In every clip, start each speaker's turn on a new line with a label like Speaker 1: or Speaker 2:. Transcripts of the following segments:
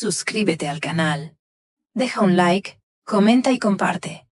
Speaker 1: suscríbete al canal. Deja un like, comenta y comparte.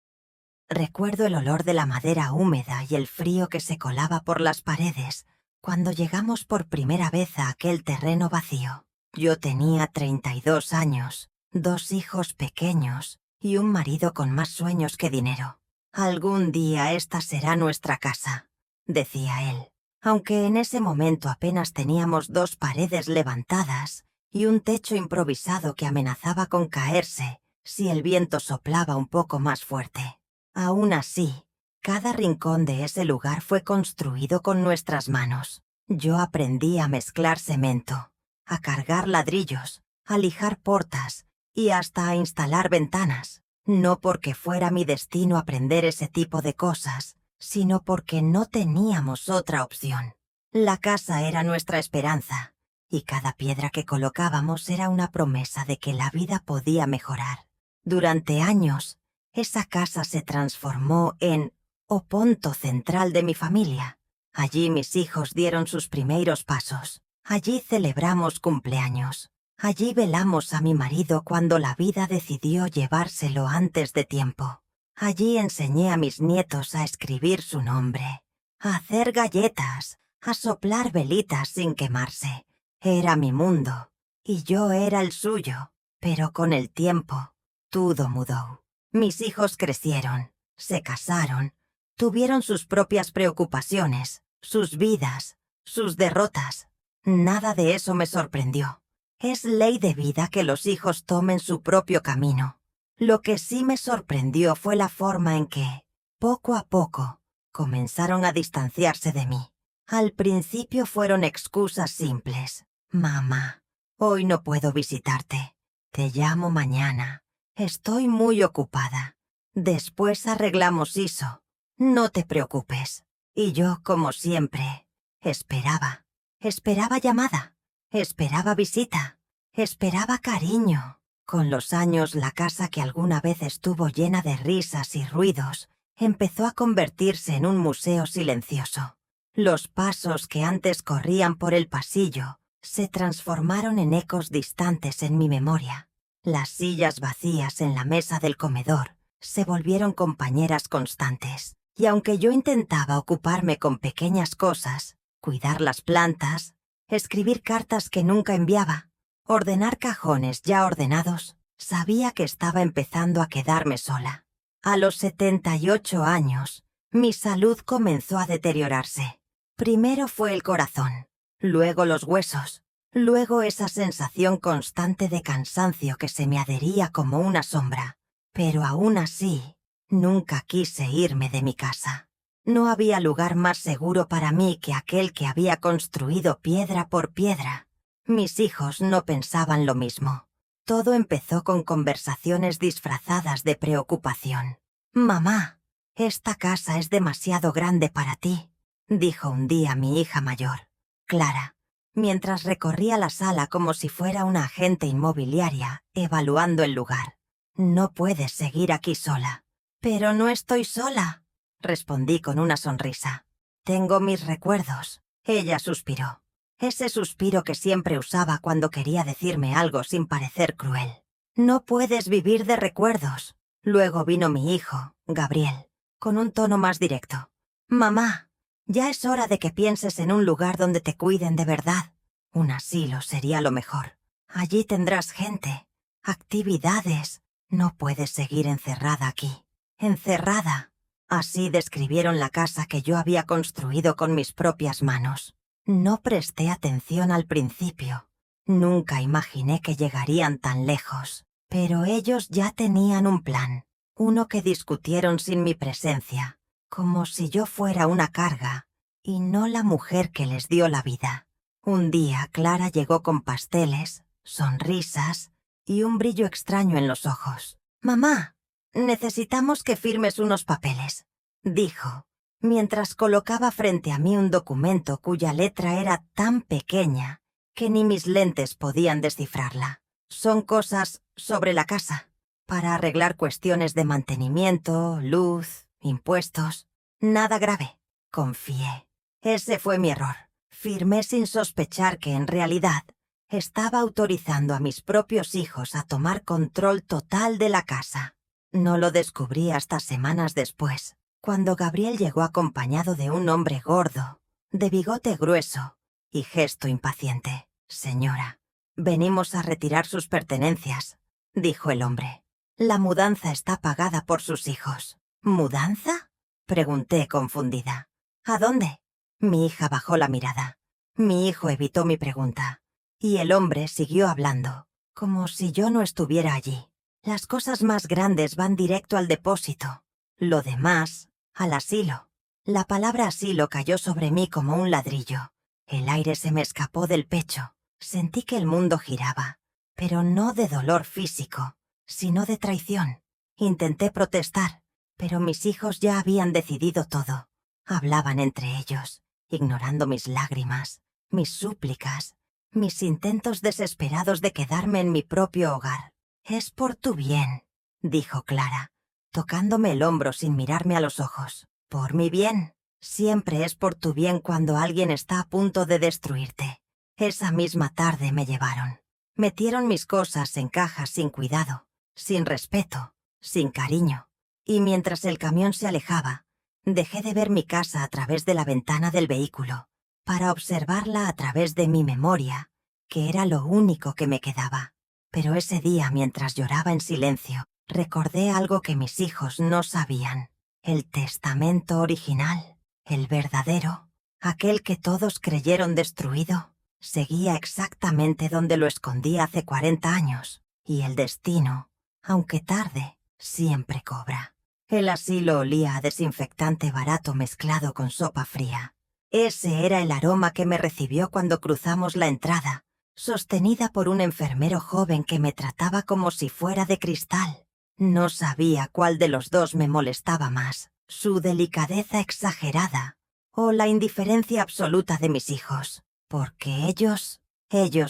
Speaker 2: Recuerdo el olor de la madera húmeda y el frío que se colaba por las paredes cuando llegamos por primera vez a aquel terreno vacío. Yo tenía 32 años, 2 hijos pequeños y un marido con más sueños que dinero. Algún día esta será nuestra casa, decía él, aunque en ese momento apenas teníamos 2 paredes levantadas y un techo improvisado que amenazaba con caerse si el viento soplaba un poco más fuerte. Aún así, cada rincón de ese lugar fue construido con nuestras manos. Yo aprendí a mezclar cemento, a cargar ladrillos, a lijar portas y hasta a instalar ventanas. No porque fuera mi destino aprender ese tipo de cosas, sino porque no teníamos otra opción. La casa era nuestra esperanza, y cada piedra que colocábamos era una promesa de que la vida podía mejorar. Durante años, esa casa se transformó en o punto central de mi familia. Allí mis hijos dieron sus primeros pasos. Allí celebramos cumpleaños. Allí velamos a mi marido cuando la vida decidió llevárselo antes de tiempo. Allí enseñé a mis nietos a escribir su nombre, a hacer galletas, a soplar velitas sin quemarse. Era mi mundo, y yo era el suyo. Pero con el tiempo, todo mudó. Mis hijos crecieron, se casaron, tuvieron sus propias preocupaciones, sus vidas, sus derrotas. Nada de eso me sorprendió. Es ley de vida que los hijos tomen su propio camino. Lo que sí me sorprendió fue la forma en que, poco a poco, comenzaron a distanciarse de mí. Al principio fueron excusas simples. Mamá, hoy no puedo visitarte. Te llamo mañana. Estoy muy ocupada. Después arreglamos eso. No te preocupes. Y yo, como siempre, esperaba. Esperaba llamada. Esperaba visita. Esperaba cariño. Con los años, la casa que alguna vez estuvo llena de risas y ruidos empezó a convertirse en un museo silencioso. Los pasos que antes corrían por el pasillo se transformaron en ecos distantes en mi memoria. Las sillas vacías en la mesa del comedor se volvieron compañeras constantes. Y aunque yo intentaba ocuparme con pequeñas cosas, cuidar las plantas, escribir cartas que nunca enviaba, ordenar cajones ya ordenados, sabía que estaba empezando a quedarme sola. A los 78 años, mi salud comenzó a deteriorarse. Primero fue el corazón, luego los huesos, luego esa sensación constante de cansancio que se me adhería como una sombra. Pero aún así, nunca quise irme de mi casa. No había lugar más seguro para mí que aquel que había construido piedra por piedra. Mis hijos no pensaban lo mismo. Todo empezó con conversaciones disfrazadas de preocupación. «Mamá, esta casa es demasiado grande para ti», dijo un día mi hija mayor, Clara, mientras recorría la sala como si fuera una agente inmobiliaria, evaluando el lugar. «No puedes seguir aquí sola». «Pero no estoy sola», respondí con una sonrisa. «Tengo mis recuerdos». Ella suspiró. Ese suspiro que siempre usaba cuando quería decirme algo sin parecer cruel. «No puedes vivir de recuerdos». Luego vino mi hijo, Gabriel, con un tono más directo. «Mamá, ya es hora de que pienses en un lugar donde te cuiden de verdad. Un asilo sería lo mejor. Allí tendrás gente, actividades. No puedes seguir encerrada aquí. Encerrada». Así describieron la casa que yo había construido con mis propias manos. No presté atención al principio. Nunca imaginé que llegarían tan lejos. Pero ellos ya tenían un plan. Uno que discutieron sin mi presencia, como si yo fuera una carga, y no la mujer que les dio la vida. Un día Clara llegó con pasteles, sonrisas y un brillo extraño en los ojos. «Mamá, necesitamos que firmes unos papeles», dijo, mientras colocaba frente a mí un documento cuya letra era tan pequeña que ni mis lentes podían descifrarla. «Son cosas sobre la casa, para arreglar cuestiones de mantenimiento, luz, impuestos. Nada grave». Confié. Ese fue mi error. Firmé sin sospechar que en realidad Estaba autorizando a mis propios hijos a tomar control total de la casa. No lo descubrí hasta semanas después, cuando Gabriel llegó acompañado de un hombre gordo, de bigote grueso y gesto impaciente. «Señora, venimos a retirar sus pertenencias», dijo el hombre. «La mudanza está pagada por sus hijos». «¿Mudanza?», pregunté confundida. «¿A dónde?». Mi hija bajó la mirada. Mi hijo evitó mi pregunta, y el hombre siguió hablando, como si yo no estuviera allí. «Las cosas más grandes van directo al depósito, lo demás, al asilo». La palabra asilo cayó sobre mí como un ladrillo. El aire se me escapó del pecho. Sentí que el mundo giraba, pero no de dolor físico, sino de traición. Intenté protestar, pero mis hijos ya habían decidido todo. Hablaban entre ellos, ignorando mis lágrimas, mis súplicas, mis intentos desesperados de quedarme en mi propio hogar. «Es por tu bien», dijo Clara, tocándome el hombro sin mirarme a los ojos. «Por mi bien. Siempre es por tu bien cuando alguien está a punto de destruirte». Esa misma tarde me llevaron. Metieron mis cosas en cajas sin cuidado, sin respeto, sin cariño. Y mientras el camión se alejaba, dejé de ver mi casa a través de la ventana del vehículo, para observarla a través de mi memoria, que era lo único que me quedaba. Pero ese día, mientras lloraba en silencio, recordé algo que mis hijos no sabían. El testamento original, el verdadero, aquel que todos creyeron destruido, seguía exactamente donde lo escondí hace 40 años, y el destino, aunque tarde, siempre cobra. El asilo olía a desinfectante barato mezclado con sopa fría. Ese era el aroma que me recibió cuando cruzamos la entrada, sostenida por un enfermero joven que me trataba como si fuera de cristal. No sabía cuál de los dos me molestaba más, su delicadeza exagerada o la indiferencia absoluta de mis hijos, porque ellos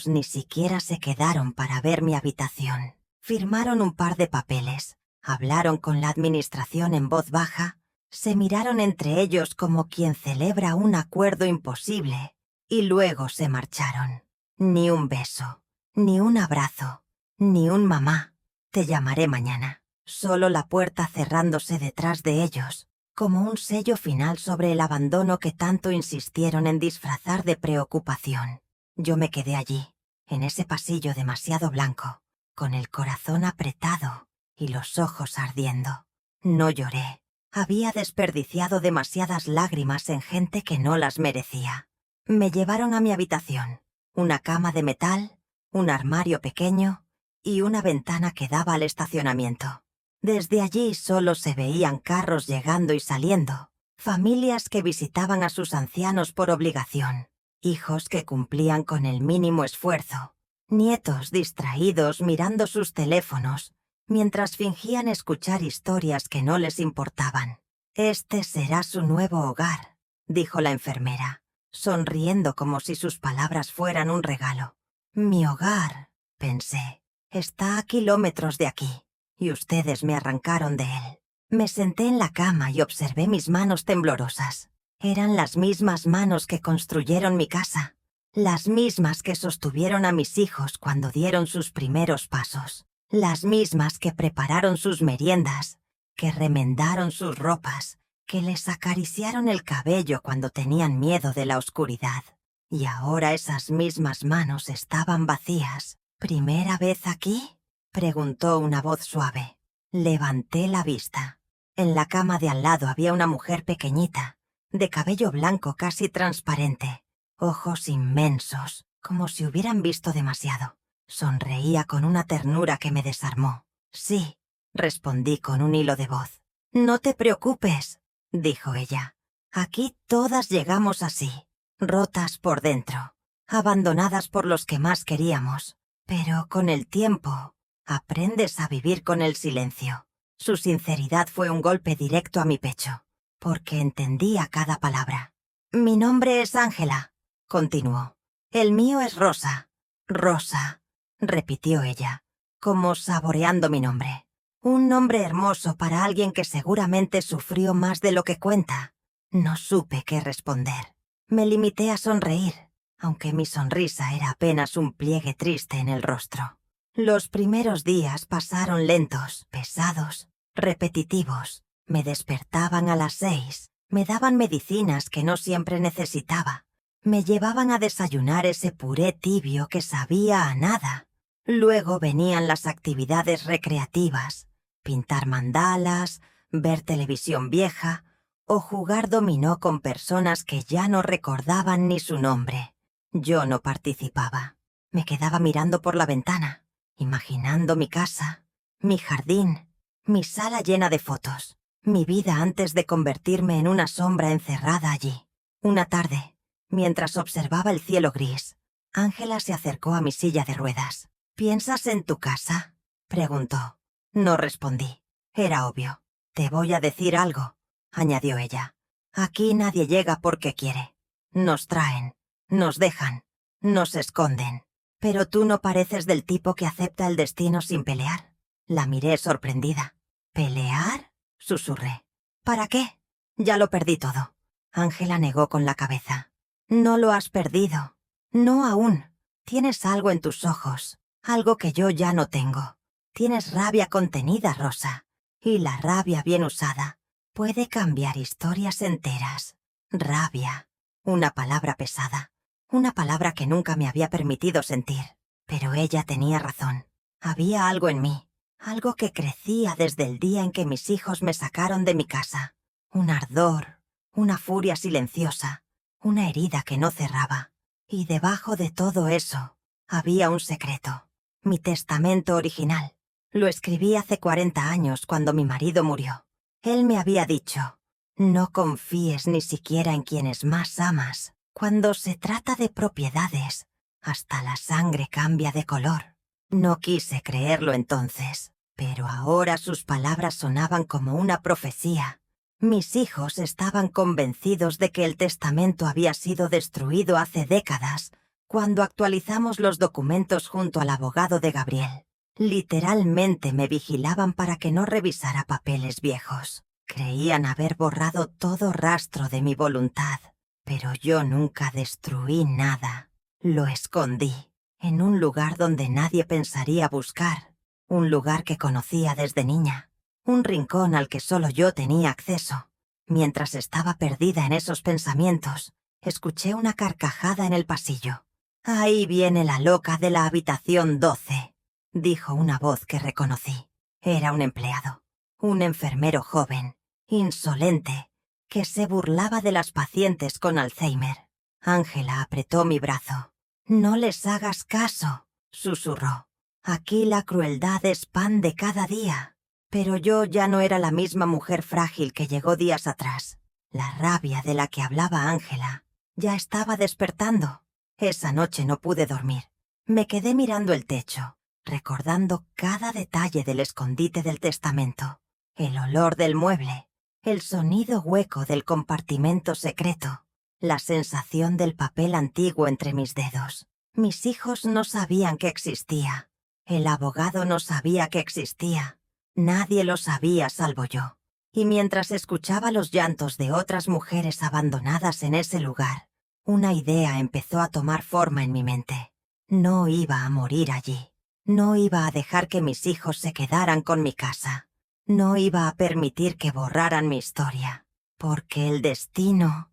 Speaker 2: ni siquiera se quedaron para ver mi habitación. Firmaron un par de papeles, hablaron con la administración en voz baja, se miraron entre ellos como quien celebra un acuerdo imposible, y luego se marcharon. Ni un beso, ni un abrazo, ni un mamá, te llamaré mañana. Solo la puerta cerrándose detrás de ellos, como un sello final sobre el abandono que tanto insistieron en disfrazar de preocupación. Yo me quedé allí, en ese pasillo demasiado blanco, con el corazón apretado y los ojos ardiendo. No lloré. Había desperdiciado demasiadas lágrimas en gente que no las merecía. Me llevaron a mi habitación. Una cama de metal, un armario pequeño y una ventana que daba al estacionamiento. Desde allí solo se veían carros llegando y saliendo, familias que visitaban a sus ancianos por obligación, hijos que cumplían con el mínimo esfuerzo, nietos distraídos mirando sus teléfonos, mientras fingían escuchar historias que no les importaban. «Este será su nuevo hogar», dijo la enfermera, sonriendo como si sus palabras fueran un regalo. «Mi hogar», pensé, «está a kilómetros de aquí, y ustedes me arrancaron de él». Me senté en la cama y observé mis manos temblorosas. Eran las mismas manos que construyeron mi casa, las mismas que sostuvieron a mis hijos cuando dieron sus primeros pasos, las mismas que prepararon sus meriendas, que remendaron sus ropas, que les acariciaron el cabello cuando tenían miedo de la oscuridad. Y ahora esas mismas manos estaban vacías. «¿Primera vez aquí?», preguntó una voz suave. Levanté la vista. En la cama de al lado había una mujer pequeñita, de cabello blanco casi transparente, ojos inmensos, como si hubieran visto demasiado. Sonreía con una ternura que me desarmó. «Sí», respondí con un hilo de voz. «No te preocupes», dijo ella. «Aquí todas llegamos así, rotas por dentro, abandonadas por los que más queríamos. Pero con el tiempo, aprendes a vivir con el silencio». Su sinceridad fue un golpe directo a mi pecho, porque entendía cada palabra. «Mi nombre es Ángela», continuó. «El mío es Rosa». «Rosa», repitió ella, como saboreando mi nombre. Un nombre hermoso para alguien que seguramente sufrió más de lo que cuenta. No supe qué responder. Me limité a sonreír, aunque mi sonrisa era apenas un pliegue triste en el rostro. Los primeros días pasaron lentos, pesados, repetitivos. Me despertaban a las 6, me daban medicinas que no siempre necesitaba. Me llevaban a desayunar ese puré tibio que sabía a nada. Luego venían las actividades recreativas, pintar mandalas, ver televisión vieja o jugar dominó con personas que ya no recordaban ni su nombre. Yo no participaba. Me quedaba mirando por la ventana, imaginando mi casa, mi jardín, mi sala llena de fotos, mi vida antes de convertirme en una sombra encerrada allí. Una tarde, mientras observaba el cielo gris, Ángela se acercó a mi silla de ruedas. «¿Piensas en tu casa?», preguntó. No respondí. Era obvio. «Te voy a decir algo», añadió ella. «Aquí nadie llega porque quiere. Nos traen, nos dejan, nos esconden. Pero tú no pareces del tipo que acepta el destino sin pelear». La miré sorprendida. «¿Pelear?», susurré. «¿Para qué? Ya lo perdí todo». Ángela negó con la cabeza. «No lo has perdido. No aún. Tienes algo en tus ojos, algo que yo ya no tengo. Tienes rabia contenida, Rosa. Y la rabia bien usada puede cambiar historias enteras. Rabia. Una palabra pesada. Una palabra que nunca me había permitido sentir. Pero ella tenía razón. Había algo en mí. Algo que crecía desde el día en que mis hijos me sacaron de mi casa. Un ardor, una furia silenciosa, una herida que no cerraba. Y debajo de todo eso había un secreto. Mi testamento original. Lo escribí hace 40 años cuando mi marido murió. Él me había dicho: «No confíes ni siquiera en quienes más amas. Cuando se trata de propiedades, hasta la sangre cambia de color». No quise creerlo entonces, pero ahora sus palabras sonaban como una profecía. Mis hijos estaban convencidos de que el testamento había sido destruido hace décadas, cuando actualizamos los documentos junto al abogado de Gabriel. Literalmente me vigilaban para que no revisara papeles viejos. Creían haber borrado todo rastro de mi voluntad, pero yo nunca destruí nada. Lo escondí, en un lugar donde nadie pensaría buscar, un lugar que conocía desde niña, un rincón al que solo yo tenía acceso. Mientras estaba perdida en esos pensamientos, escuché una carcajada en el pasillo. «Ahí viene la loca de la habitación 12», dijo una voz que reconocí. Era un empleado, un enfermero joven, insolente, que se burlaba de las pacientes con Alzheimer. Ángela apretó mi brazo. «No les hagas caso», susurró. «Aquí la crueldad es pan de cada día». Pero yo ya no era la misma mujer frágil que llegó días atrás. La rabia de la que hablaba Ángela ya estaba despertando. Esa noche no pude dormir. Me quedé mirando el techo, recordando cada detalle del escondite del testamento, el olor del mueble, el sonido hueco del compartimento secreto, la sensación del papel antiguo entre mis dedos. Mis hijos no sabían que existía. El abogado no sabía que existía. Nadie lo sabía salvo yo. Y mientras escuchaba los llantos de otras mujeres abandonadas en ese lugar, una idea empezó a tomar forma en mi mente. No iba a morir allí. No iba a dejar que mis hijos se quedaran con mi casa. No iba a permitir que borraran mi historia. Porque el destino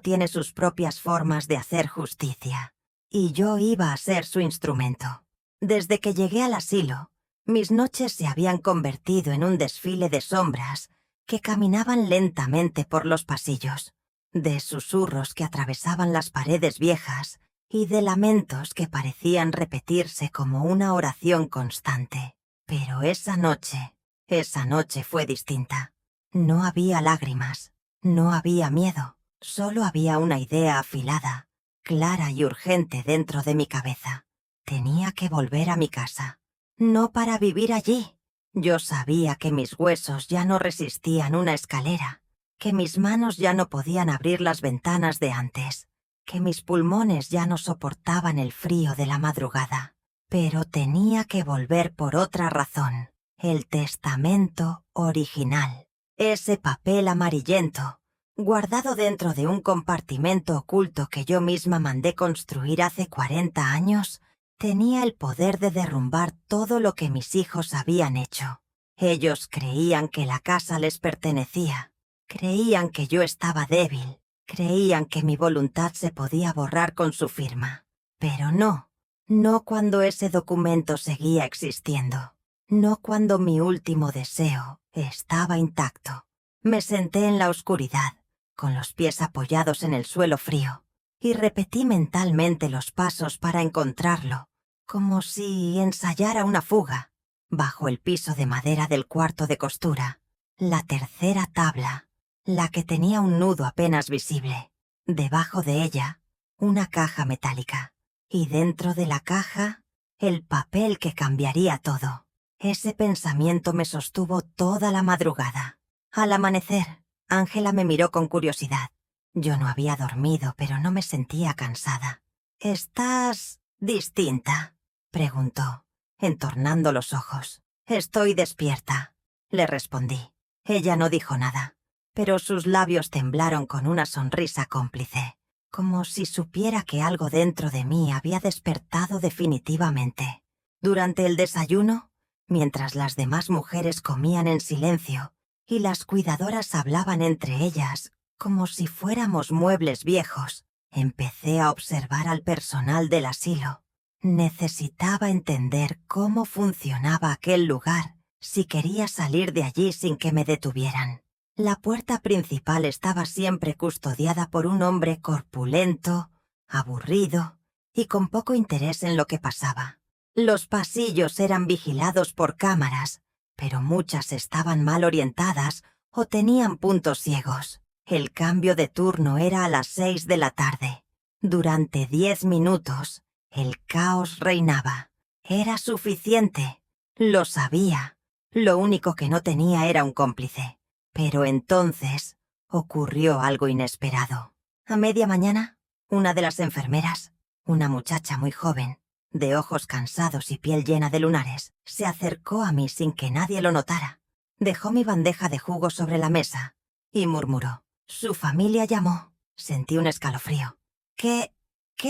Speaker 2: tiene sus propias formas de hacer justicia. Y yo iba a ser su instrumento. Desde que llegué al asilo, mis noches se habían convertido en un desfile de sombras que caminaban lentamente por los pasillos, de susurros que atravesaban las paredes viejas y de lamentos que parecían repetirse como una oración constante. Pero esa noche fue distinta. No había lágrimas, no había miedo, solo había una idea afilada, clara y urgente dentro de mi cabeza. Tenía que volver a mi casa. No para vivir allí. Yo sabía que mis huesos ya no resistían una escalera, que mis manos ya no podían abrir las ventanas de antes, que mis pulmones ya no soportaban el frío de la madrugada. Pero tenía que volver por otra razón. El testamento original. Ese papel amarillento, guardado dentro de un compartimento oculto que yo misma mandé construir hace 40 años, tenía el poder de derrumbar todo lo que mis hijos habían hecho. Ellos creían que la casa les pertenecía, creían que yo estaba débil, creían que mi voluntad se podía borrar con su firma. Pero no cuando ese documento seguía existiendo, no cuando mi último deseo estaba intacto. Me senté en la oscuridad, con los pies apoyados en el suelo frío, y repetí mentalmente los pasos para encontrarlo, como si ensayara una fuga. Bajo el piso de madera del cuarto de costura, la tercera tabla, la que tenía un nudo apenas visible. Debajo de ella, una caja metálica. Y dentro de la caja, el papel que cambiaría todo. Ese pensamiento me sostuvo toda la madrugada. Al amanecer, Ángela me miró con curiosidad. Yo no había dormido, pero no me sentía cansada. «¿Estás distinta?», preguntó, entornando los ojos. «Estoy despierta», le respondí. Ella no dijo nada, pero sus labios temblaron con una sonrisa cómplice, como si supiera que algo dentro de mí había despertado definitivamente. Durante el desayuno, mientras las demás mujeres comían en silencio y las cuidadoras hablaban entre ellas como si fuéramos muebles viejos, empecé a observar al personal del asilo. Necesitaba entender cómo funcionaba aquel lugar si quería salir de allí sin que me detuvieran. La puerta principal estaba siempre custodiada por un hombre corpulento, aburrido y con poco interés en lo que pasaba. Los pasillos eran vigilados por cámaras, pero muchas estaban mal orientadas o tenían puntos ciegos. El cambio de turno era a las 6 de la tarde. Durante 10 minutos, el caos reinaba. Era suficiente. Lo sabía. Lo único que no tenía era un cómplice. Pero entonces ocurrió algo inesperado. A media mañana, una de las enfermeras, una muchacha muy joven, de ojos cansados y piel llena de lunares, se acercó a mí sin que nadie lo notara. Dejó mi bandeja de jugo sobre la mesa y murmuró: «Su familia llamó». Sentí un escalofrío. ¿Qué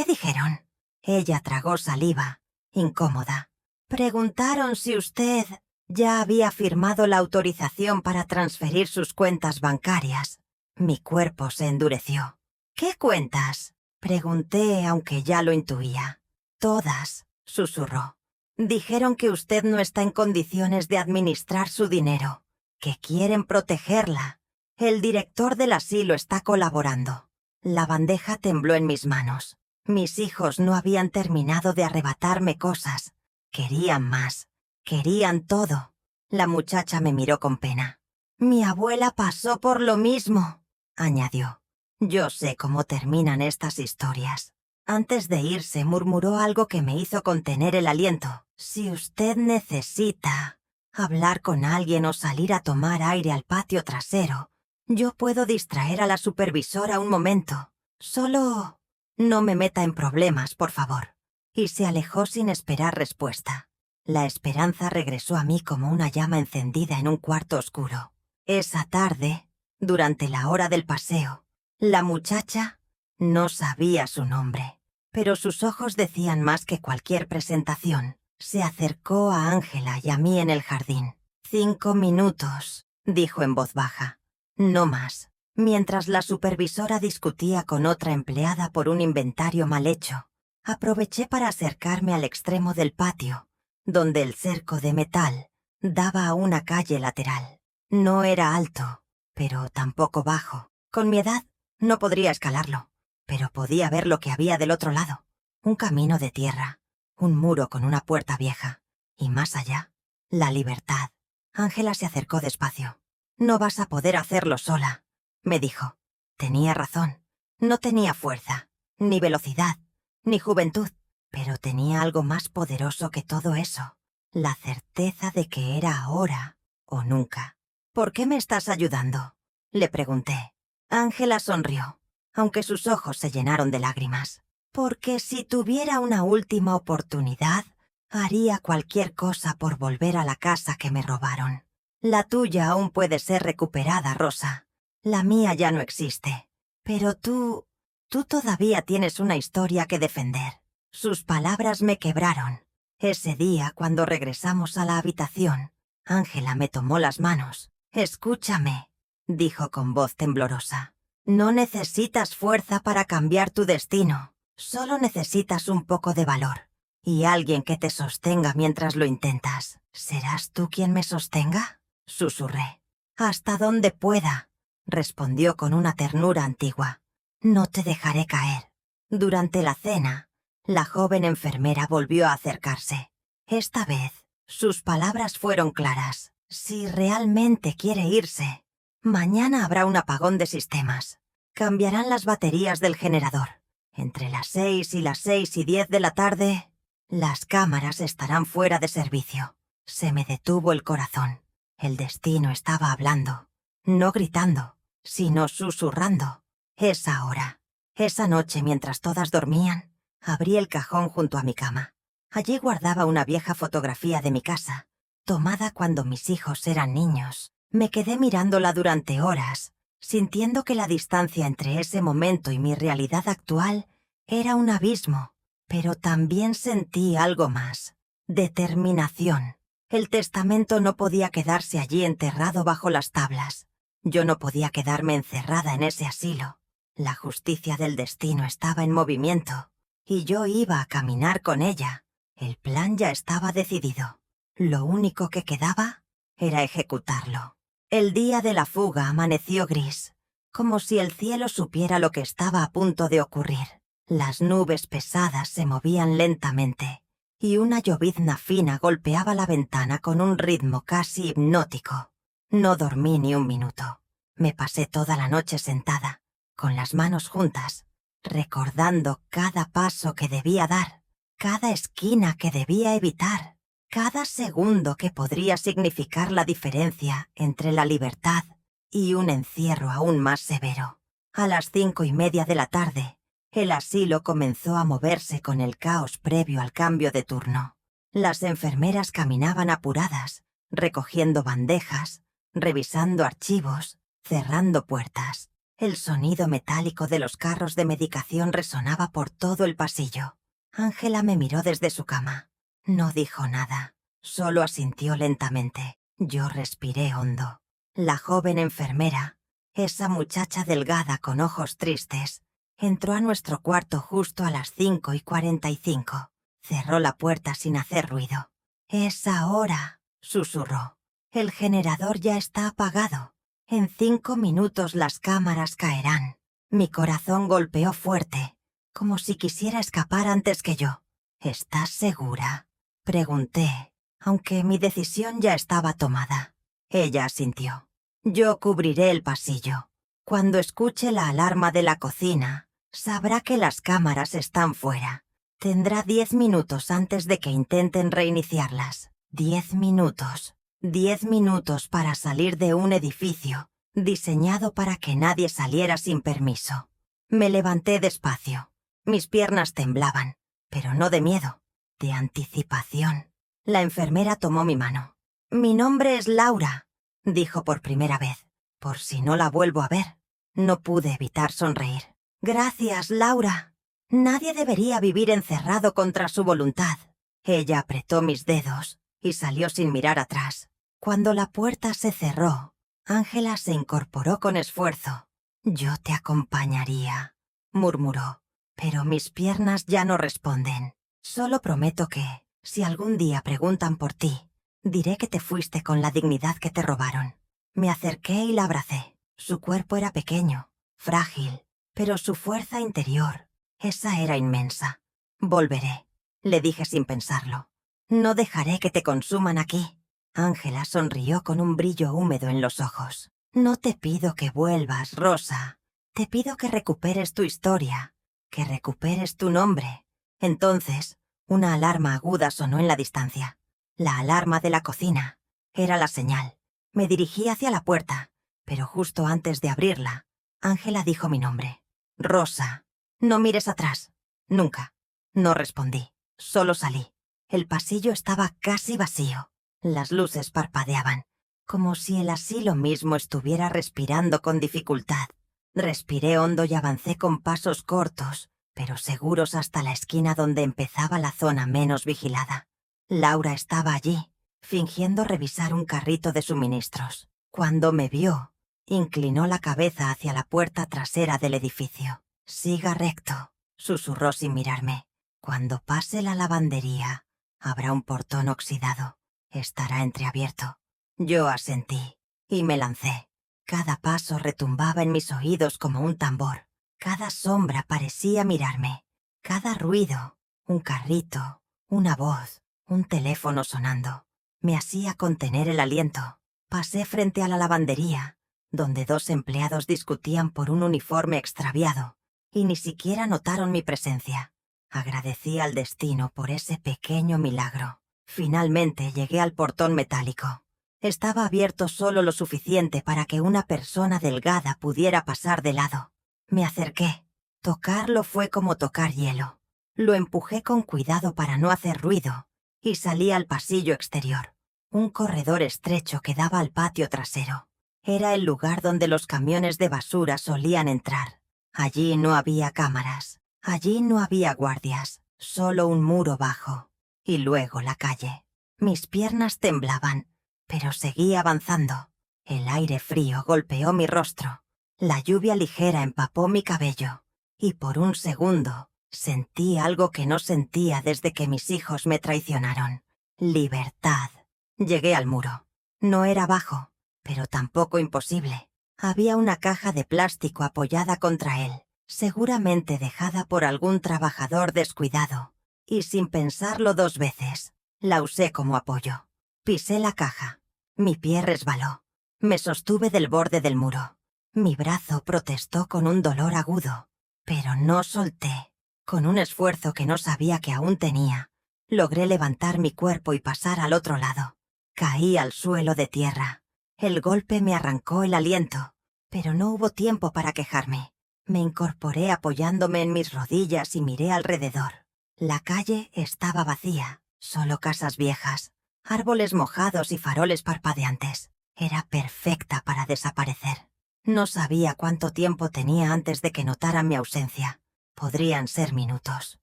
Speaker 2: dijeron? Ella tragó saliva, incómoda. «Preguntaron si usted ya había firmado la autorización para transferir sus cuentas bancarias». Mi cuerpo se endureció. «¿Qué cuentas?», pregunté, aunque ya lo intuía. «Todas», susurró. «Dijeron que usted no está en condiciones de administrar su dinero, que quieren protegerla. El director del asilo está colaborando». La bandeja tembló en mis manos. Mis hijos no habían terminado de arrebatarme cosas. Querían más. Querían todo. La muchacha me miró con pena. «Mi abuela pasó por lo mismo», añadió. «Yo sé cómo terminan estas historias». Antes de irse murmuró algo que me hizo contener el aliento. «Si usted necesita hablar con alguien o salir a tomar aire al patio trasero, yo puedo distraer a la supervisora un momento. Solo no me meta en problemas, por favor». Y se alejó sin esperar respuesta. La esperanza regresó a mí como una llama encendida en un cuarto oscuro. Esa tarde, durante la hora del paseo, la muchacha no sabía su nombre, pero sus ojos decían más que cualquier presentación. Se acercó a Ángela y a mí en el jardín. «5 minutos», dijo en voz baja. «No más», mientras la supervisora discutía con otra empleada por un inventario mal hecho. Aproveché para acercarme al extremo del patio, donde el cerco de metal daba a una calle lateral. No era alto, pero tampoco bajo. Con mi edad no podría escalarlo, pero podía ver lo que había del otro lado. Un camino de tierra, un muro con una puerta vieja, y más allá, la libertad. Ángela se acercó despacio. «No vas a poder hacerlo sola», me dijo. Tenía razón. No tenía fuerza, ni velocidad, ni juventud, pero tenía algo más poderoso que todo eso. La certeza de que era ahora o nunca. «¿Por qué me estás ayudando?», le pregunté. Ángela sonrió, aunque sus ojos se llenaron de lágrimas. «Porque si tuviera una última oportunidad, haría cualquier cosa por volver a la casa que me robaron. La tuya aún puede ser recuperada, Rosa. La mía ya no existe. Pero tú todavía tienes una historia que defender. Sus palabras me quebraron. Ese día, cuando regresamos a la habitación, Ángela me tomó las manos. Escúchame, dijo con voz temblorosa. No necesitas fuerza para cambiar tu destino. Solo necesitas un poco de valor. Y alguien que te sostenga mientras lo intentas. ¿Serás tú quien me sostenga? Susurré. Hasta donde pueda, respondió con una ternura antigua. No te dejaré caer. Durante la cena, la joven enfermera volvió a acercarse. Esta vez, sus palabras fueron claras. Si realmente quiere irse, mañana habrá un apagón de sistemas. Cambiarán las baterías del generador. Entre las 6 y las 6:10 de la tarde, las cámaras estarán fuera de servicio. Se me detuvo el corazón. El destino estaba hablando, no gritando, sino susurrando. Es ahora. Esa noche, mientras todas dormían, abrí el cajón junto a mi cama. Allí guardaba una vieja fotografía de mi casa, tomada cuando mis hijos eran niños. Me quedé mirándola durante horas, sintiendo que la distancia entre ese momento y mi realidad actual era un abismo, pero también sentí algo más: determinación. El testamento no podía quedarse allí enterrado bajo las tablas. Yo no podía quedarme encerrada en ese asilo. La justicia del destino estaba en movimiento, y yo iba a caminar con ella. El plan ya estaba decidido. Lo único que quedaba era ejecutarlo. El día de la fuga amaneció gris, como si el cielo supiera lo que estaba a punto de ocurrir. Las nubes pesadas se movían lentamente, y una llovizna fina golpeaba la ventana con un ritmo casi hipnótico. No dormí ni un minuto. Me pasé toda la noche sentada, con las manos juntas, recordando cada paso que debía dar, cada esquina que debía evitar, cada segundo que podría significar la diferencia entre la libertad y un encierro aún más severo. A las 5:30 de la tarde, el asilo comenzó a moverse con el caos previo al cambio de turno. Las enfermeras caminaban apuradas, recogiendo bandejas, revisando archivos, cerrando puertas. El sonido metálico de los carros de medicación resonaba por todo el pasillo. Ángela me miró desde su cama. No dijo nada, solo asintió lentamente. Yo respiré hondo. La joven enfermera, esa muchacha delgada con ojos tristes, entró a nuestro cuarto justo a las 5:45. Cerró la puerta sin hacer ruido. «Es ahora», susurró. «El generador ya está apagado. En 5 minutos las cámaras caerán». Mi corazón golpeó fuerte, como si quisiera escapar antes que yo. «¿Estás segura?», pregunté, aunque mi decisión ya estaba tomada. Ella asintió. «Yo cubriré el pasillo. Cuando escuche la alarma de la cocina, sabrá que las cámaras están fuera. Tendrá 10 minutos antes de que intenten reiniciarlas. 10 minutos. 10 minutos para salir de un edificio diseñado para que nadie saliera sin permiso». Me levanté despacio. Mis piernas temblaban, pero no de miedo, de anticipación. La enfermera tomó mi mano. «Mi nombre es Laura», dijo por primera vez, por si no la vuelvo a ver. No pude evitar sonreír. «Gracias, Laura. Nadie debería vivir encerrado contra su voluntad». Ella apretó mis dedos y salió sin mirar atrás. Cuando la puerta se cerró, Ángela se incorporó con esfuerzo. «Yo te acompañaría», murmuró, «pero mis piernas ya no responden. Solo prometo que, si algún día preguntan por ti, diré que te fuiste con la dignidad que te robaron». Me acerqué y la abracé. Su cuerpo era pequeño, frágil, pero su fuerza interior, esa era inmensa. «Volveré», le dije sin pensarlo. «No dejaré que te consuman aquí». Ángela sonrió con un brillo húmedo en los ojos. «No te pido que vuelvas, Rosa. Te pido que recuperes tu historia, que recuperes tu nombre». Entonces, una alarma aguda sonó en la distancia. La alarma de la cocina. Era la señal. Me dirigí hacia la puerta, pero justo antes de abrirla, Ángela dijo mi nombre. «Rosa, no mires atrás». «Nunca». No respondí. Solo salí. El pasillo estaba casi vacío. Las luces parpadeaban, como si el asilo mismo estuviera respirando con dificultad. Respiré hondo y avancé con pasos cortos, pero seguros hasta la esquina donde empezaba la zona menos vigilada. Laura estaba allí, fingiendo revisar un carrito de suministros. Cuando me vio, inclinó la cabeza hacia la puerta trasera del edificio. «Siga recto», susurró sin mirarme. «Cuando pase la lavandería, habrá un portón oxidado. Estará entreabierto». Yo asentí y me lancé. Cada paso retumbaba en mis oídos como un tambor. Cada sombra parecía mirarme. Cada ruido, un carrito, una voz, un teléfono sonando, me hacía contener el aliento. Pasé frente a la lavandería, donde 2 empleados discutían por un uniforme extraviado, y ni siquiera notaron mi presencia. Agradecí al destino por ese pequeño milagro. Finalmente llegué al portón metálico. Estaba abierto solo lo suficiente para que una persona delgada pudiera pasar de lado. Me acerqué. Tocarlo fue como tocar hielo. Lo empujé con cuidado para no hacer ruido, y salí al pasillo exterior. Un corredor estrecho que daba al patio trasero. Era el lugar donde los camiones de basura solían entrar. Allí no había cámaras. Allí no había guardias. Solo un muro bajo. Y luego la calle. Mis piernas temblaban, pero seguí avanzando. El aire frío golpeó mi rostro. La lluvia ligera empapó mi cabello. Y por un segundo, sentí algo que no sentía desde que mis hijos me traicionaron. Libertad. Llegué al muro. No era bajo, pero tampoco imposible. Había una caja de plástico apoyada contra él, seguramente dejada por algún trabajador descuidado. Y sin pensarlo 2 veces, la usé como apoyo. Pisé la caja. Mi pie resbaló. Me sostuve del borde del muro. Mi brazo protestó con un dolor agudo, pero no solté. Con un esfuerzo que no sabía que aún tenía, logré levantar mi cuerpo y pasar al otro lado. Caí al suelo de tierra. El golpe me arrancó el aliento, pero no hubo tiempo para quejarme. Me incorporé apoyándome en mis rodillas y miré alrededor. La calle estaba vacía, solo casas viejas, árboles mojados y faroles parpadeantes. Era perfecta para desaparecer. No sabía cuánto tiempo tenía antes de que notaran mi ausencia. Podrían ser minutos,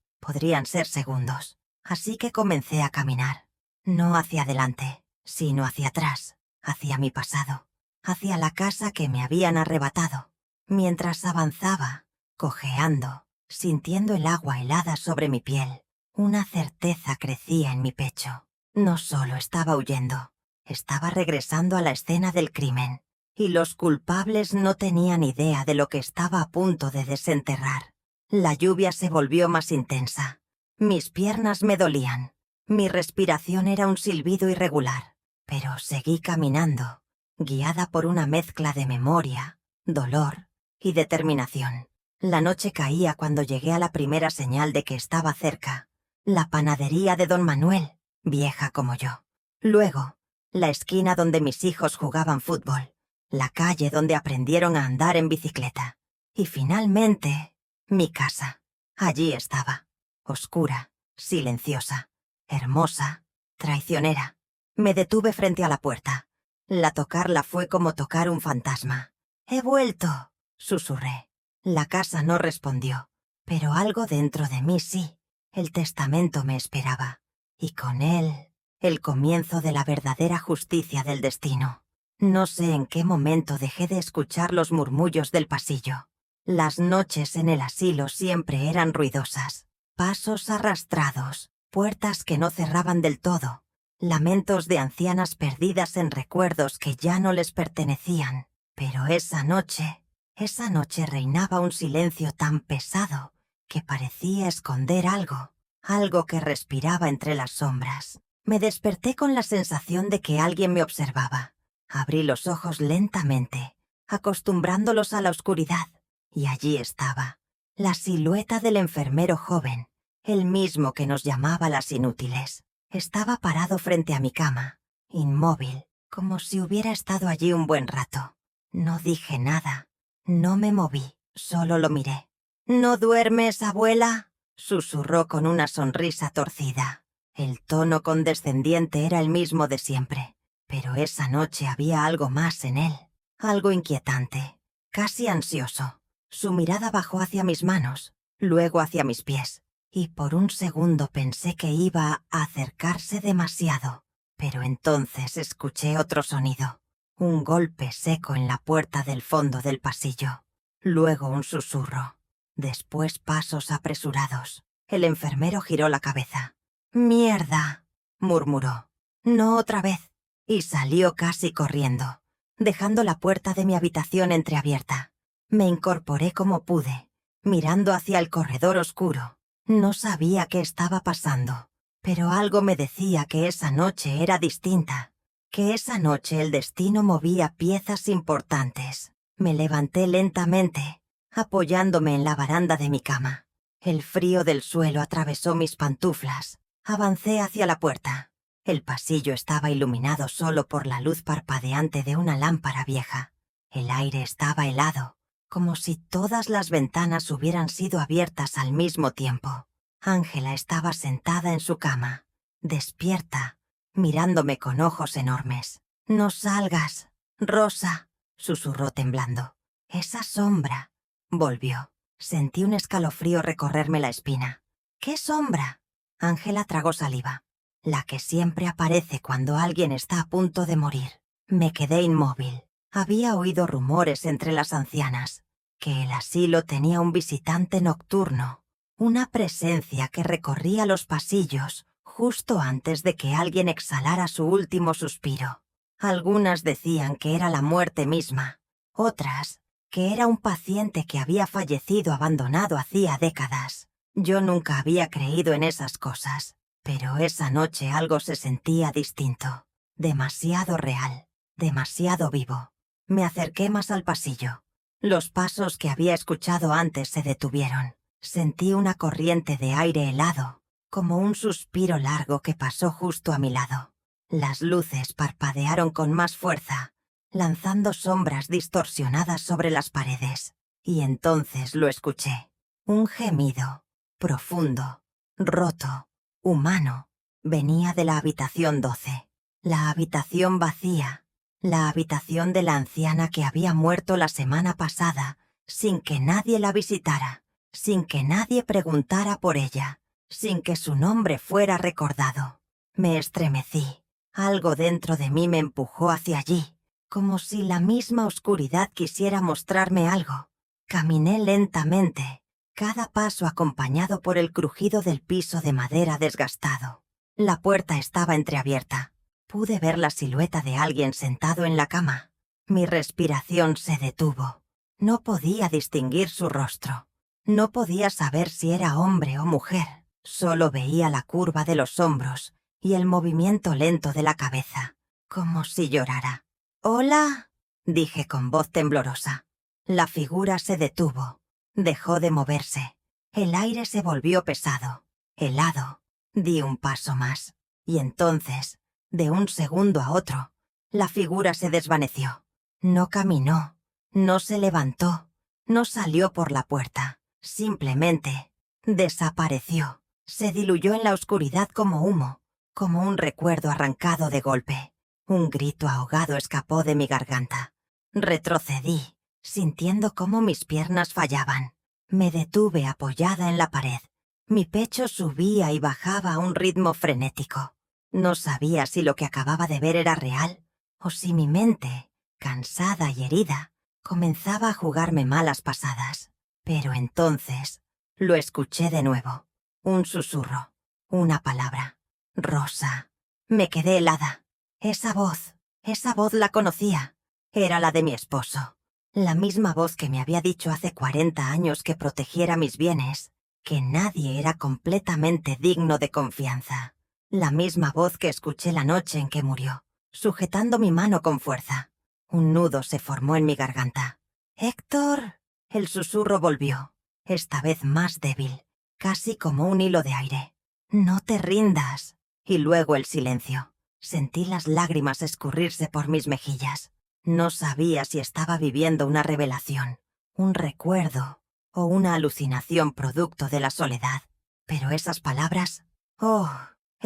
Speaker 2: podrían ser segundos. Así que comencé a caminar. No hacia adelante, sino hacia atrás, hacia mi pasado, hacia la casa que me habían arrebatado. Mientras avanzaba, cojeando, sintiendo el agua helada sobre mi piel, una certeza crecía en mi pecho. No solo estaba huyendo, estaba regresando a la escena del crimen, y los culpables no tenían idea de lo que estaba a punto de desenterrar. La lluvia se volvió más intensa. Mis piernas me dolían. Mi respiración era un silbido irregular, pero seguí caminando, guiada por una mezcla de memoria, dolor y determinación. La noche caía cuando llegué a la primera señal de que estaba cerca, la panadería de don Manuel, vieja como yo. Luego, la esquina donde mis hijos jugaban fútbol, la calle donde aprendieron a andar en bicicleta. Y finalmente, mi casa. Allí estaba, oscura, silenciosa, hermosa, traicionera. Me detuve frente a la puerta. Tocarla fue como tocar un fantasma. «He vuelto», susurré. La casa no respondió, pero algo dentro de mí sí. El testamento me esperaba, y con él, el comienzo de la verdadera justicia del destino. No sé en qué momento dejé de escuchar los murmullos del pasillo. Las noches en el asilo siempre eran ruidosas. Pasos arrastrados, puertas que no cerraban del todo, lamentos de ancianas perdidas en recuerdos que ya no les pertenecían. Pero esa noche reinaba un silencio tan pesado que parecía esconder algo que respiraba entre las sombras. Me desperté con la sensación de que alguien me observaba. Abrí los ojos lentamente, acostumbrándolos a la oscuridad, y allí estaba, la silueta del enfermero joven, el mismo que nos llamaba las inútiles. Estaba parado frente a mi cama, inmóvil, como si hubiera estado allí un buen rato. No dije nada, no me moví, solo lo miré. «¿No duermes, abuela?», susurró con una sonrisa torcida. El tono condescendiente era el mismo de siempre. Pero esa noche había algo más en él, algo inquietante, casi ansioso. Su mirada bajó hacia mis manos, luego hacia mis pies, y por un segundo pensé que iba a acercarse demasiado. Pero entonces escuché otro sonido, un golpe seco en la puerta del fondo del pasillo, luego un susurro, después pasos apresurados. El enfermero giró la cabeza. «¡Mierda!», murmuró. «No otra vez», y salió casi corriendo, dejando la puerta de mi habitación entreabierta. Me incorporé como pude, mirando hacia el corredor oscuro. No sabía qué estaba pasando, pero algo me decía que esa noche era distinta, que esa noche el destino movía piezas importantes. Me levanté lentamente, apoyándome en la baranda de mi cama. El frío del suelo atravesó mis pantuflas. Avancé hacia la puerta. El pasillo estaba iluminado solo por la luz parpadeante de una lámpara vieja. El aire estaba helado, como si todas las ventanas hubieran sido abiertas al mismo tiempo. Ángela estaba sentada en su cama, despierta, mirándome con ojos enormes. «No salgas, Rosa», susurró temblando. «Esa sombra». Volvió. Sentí un escalofrío recorrerme la espina. «¿Qué sombra?». Ángela tragó saliva. «La que siempre aparece cuando alguien está a punto de morir». Me quedé inmóvil. Había oído rumores entre las ancianas, que el asilo tenía un visitante nocturno, una presencia que recorría los pasillos justo antes de que alguien exhalara su último suspiro. Algunas decían que era la muerte misma, otras que era un paciente que había fallecido abandonado hacía décadas. Yo nunca había creído en esas cosas, pero esa noche algo se sentía distinto, demasiado real, demasiado vivo. Me acerqué más al pasillo. Los pasos que había escuchado antes se detuvieron. Sentí una corriente de aire helado, como un suspiro largo que pasó justo a mi lado. Las luces parpadearon con más fuerza, lanzando sombras distorsionadas sobre las paredes. Y entonces lo escuché. Un gemido, profundo, roto, humano, venía de la habitación 12. La habitación vacía. La habitación de la anciana que había muerto la semana pasada, sin que nadie la visitara, sin que nadie preguntara por ella, sin que su nombre fuera recordado. Me estremecí. Algo dentro de mí me empujó hacia allí, como si la misma oscuridad quisiera mostrarme algo. Caminé lentamente, cada paso acompañado por el crujido del piso de madera desgastado. La puerta estaba entreabierta. Pude ver la silueta de alguien sentado en la cama. Mi respiración se detuvo. No podía distinguir su rostro. No podía saber si era hombre o mujer. Solo veía la curva de los hombros y el movimiento lento de la cabeza, como si llorara. «Hola», dije con voz temblorosa. La figura se detuvo. Dejó de moverse. El aire se volvió pesado, helado. Di un paso más. Y entonces, de un segundo a otro, la figura se desvaneció. No caminó, no se levantó, no salió por la puerta. Simplemente desapareció. Se diluyó en la oscuridad como humo, como un recuerdo arrancado de golpe. Un grito ahogado escapó de mi garganta. Retrocedí, sintiendo cómo mis piernas fallaban. Me detuve apoyada en la pared. Mi pecho subía y bajaba a un ritmo frenético. No sabía si lo que acababa de ver era real, o si mi mente, cansada y herida, comenzaba a jugarme malas pasadas. Pero entonces lo escuché de nuevo. Un susurro, una palabra. «Rosa». Me quedé helada. Esa voz la conocía. Era la de mi esposo. La misma voz que me había dicho hace 40 años que protegiera mis bienes, que nadie era completamente digno de confianza. La misma voz que escuché la noche en que murió, sujetando mi mano con fuerza. Un nudo se formó en mi garganta. «Héctor». El susurro volvió, esta vez más débil, casi como un hilo de aire. «No te rindas». Y luego el silencio. Sentí las lágrimas escurrirse por mis mejillas. No sabía si estaba viviendo una revelación, un recuerdo o una alucinación producto de la soledad. Pero esas palabras... ¡oh!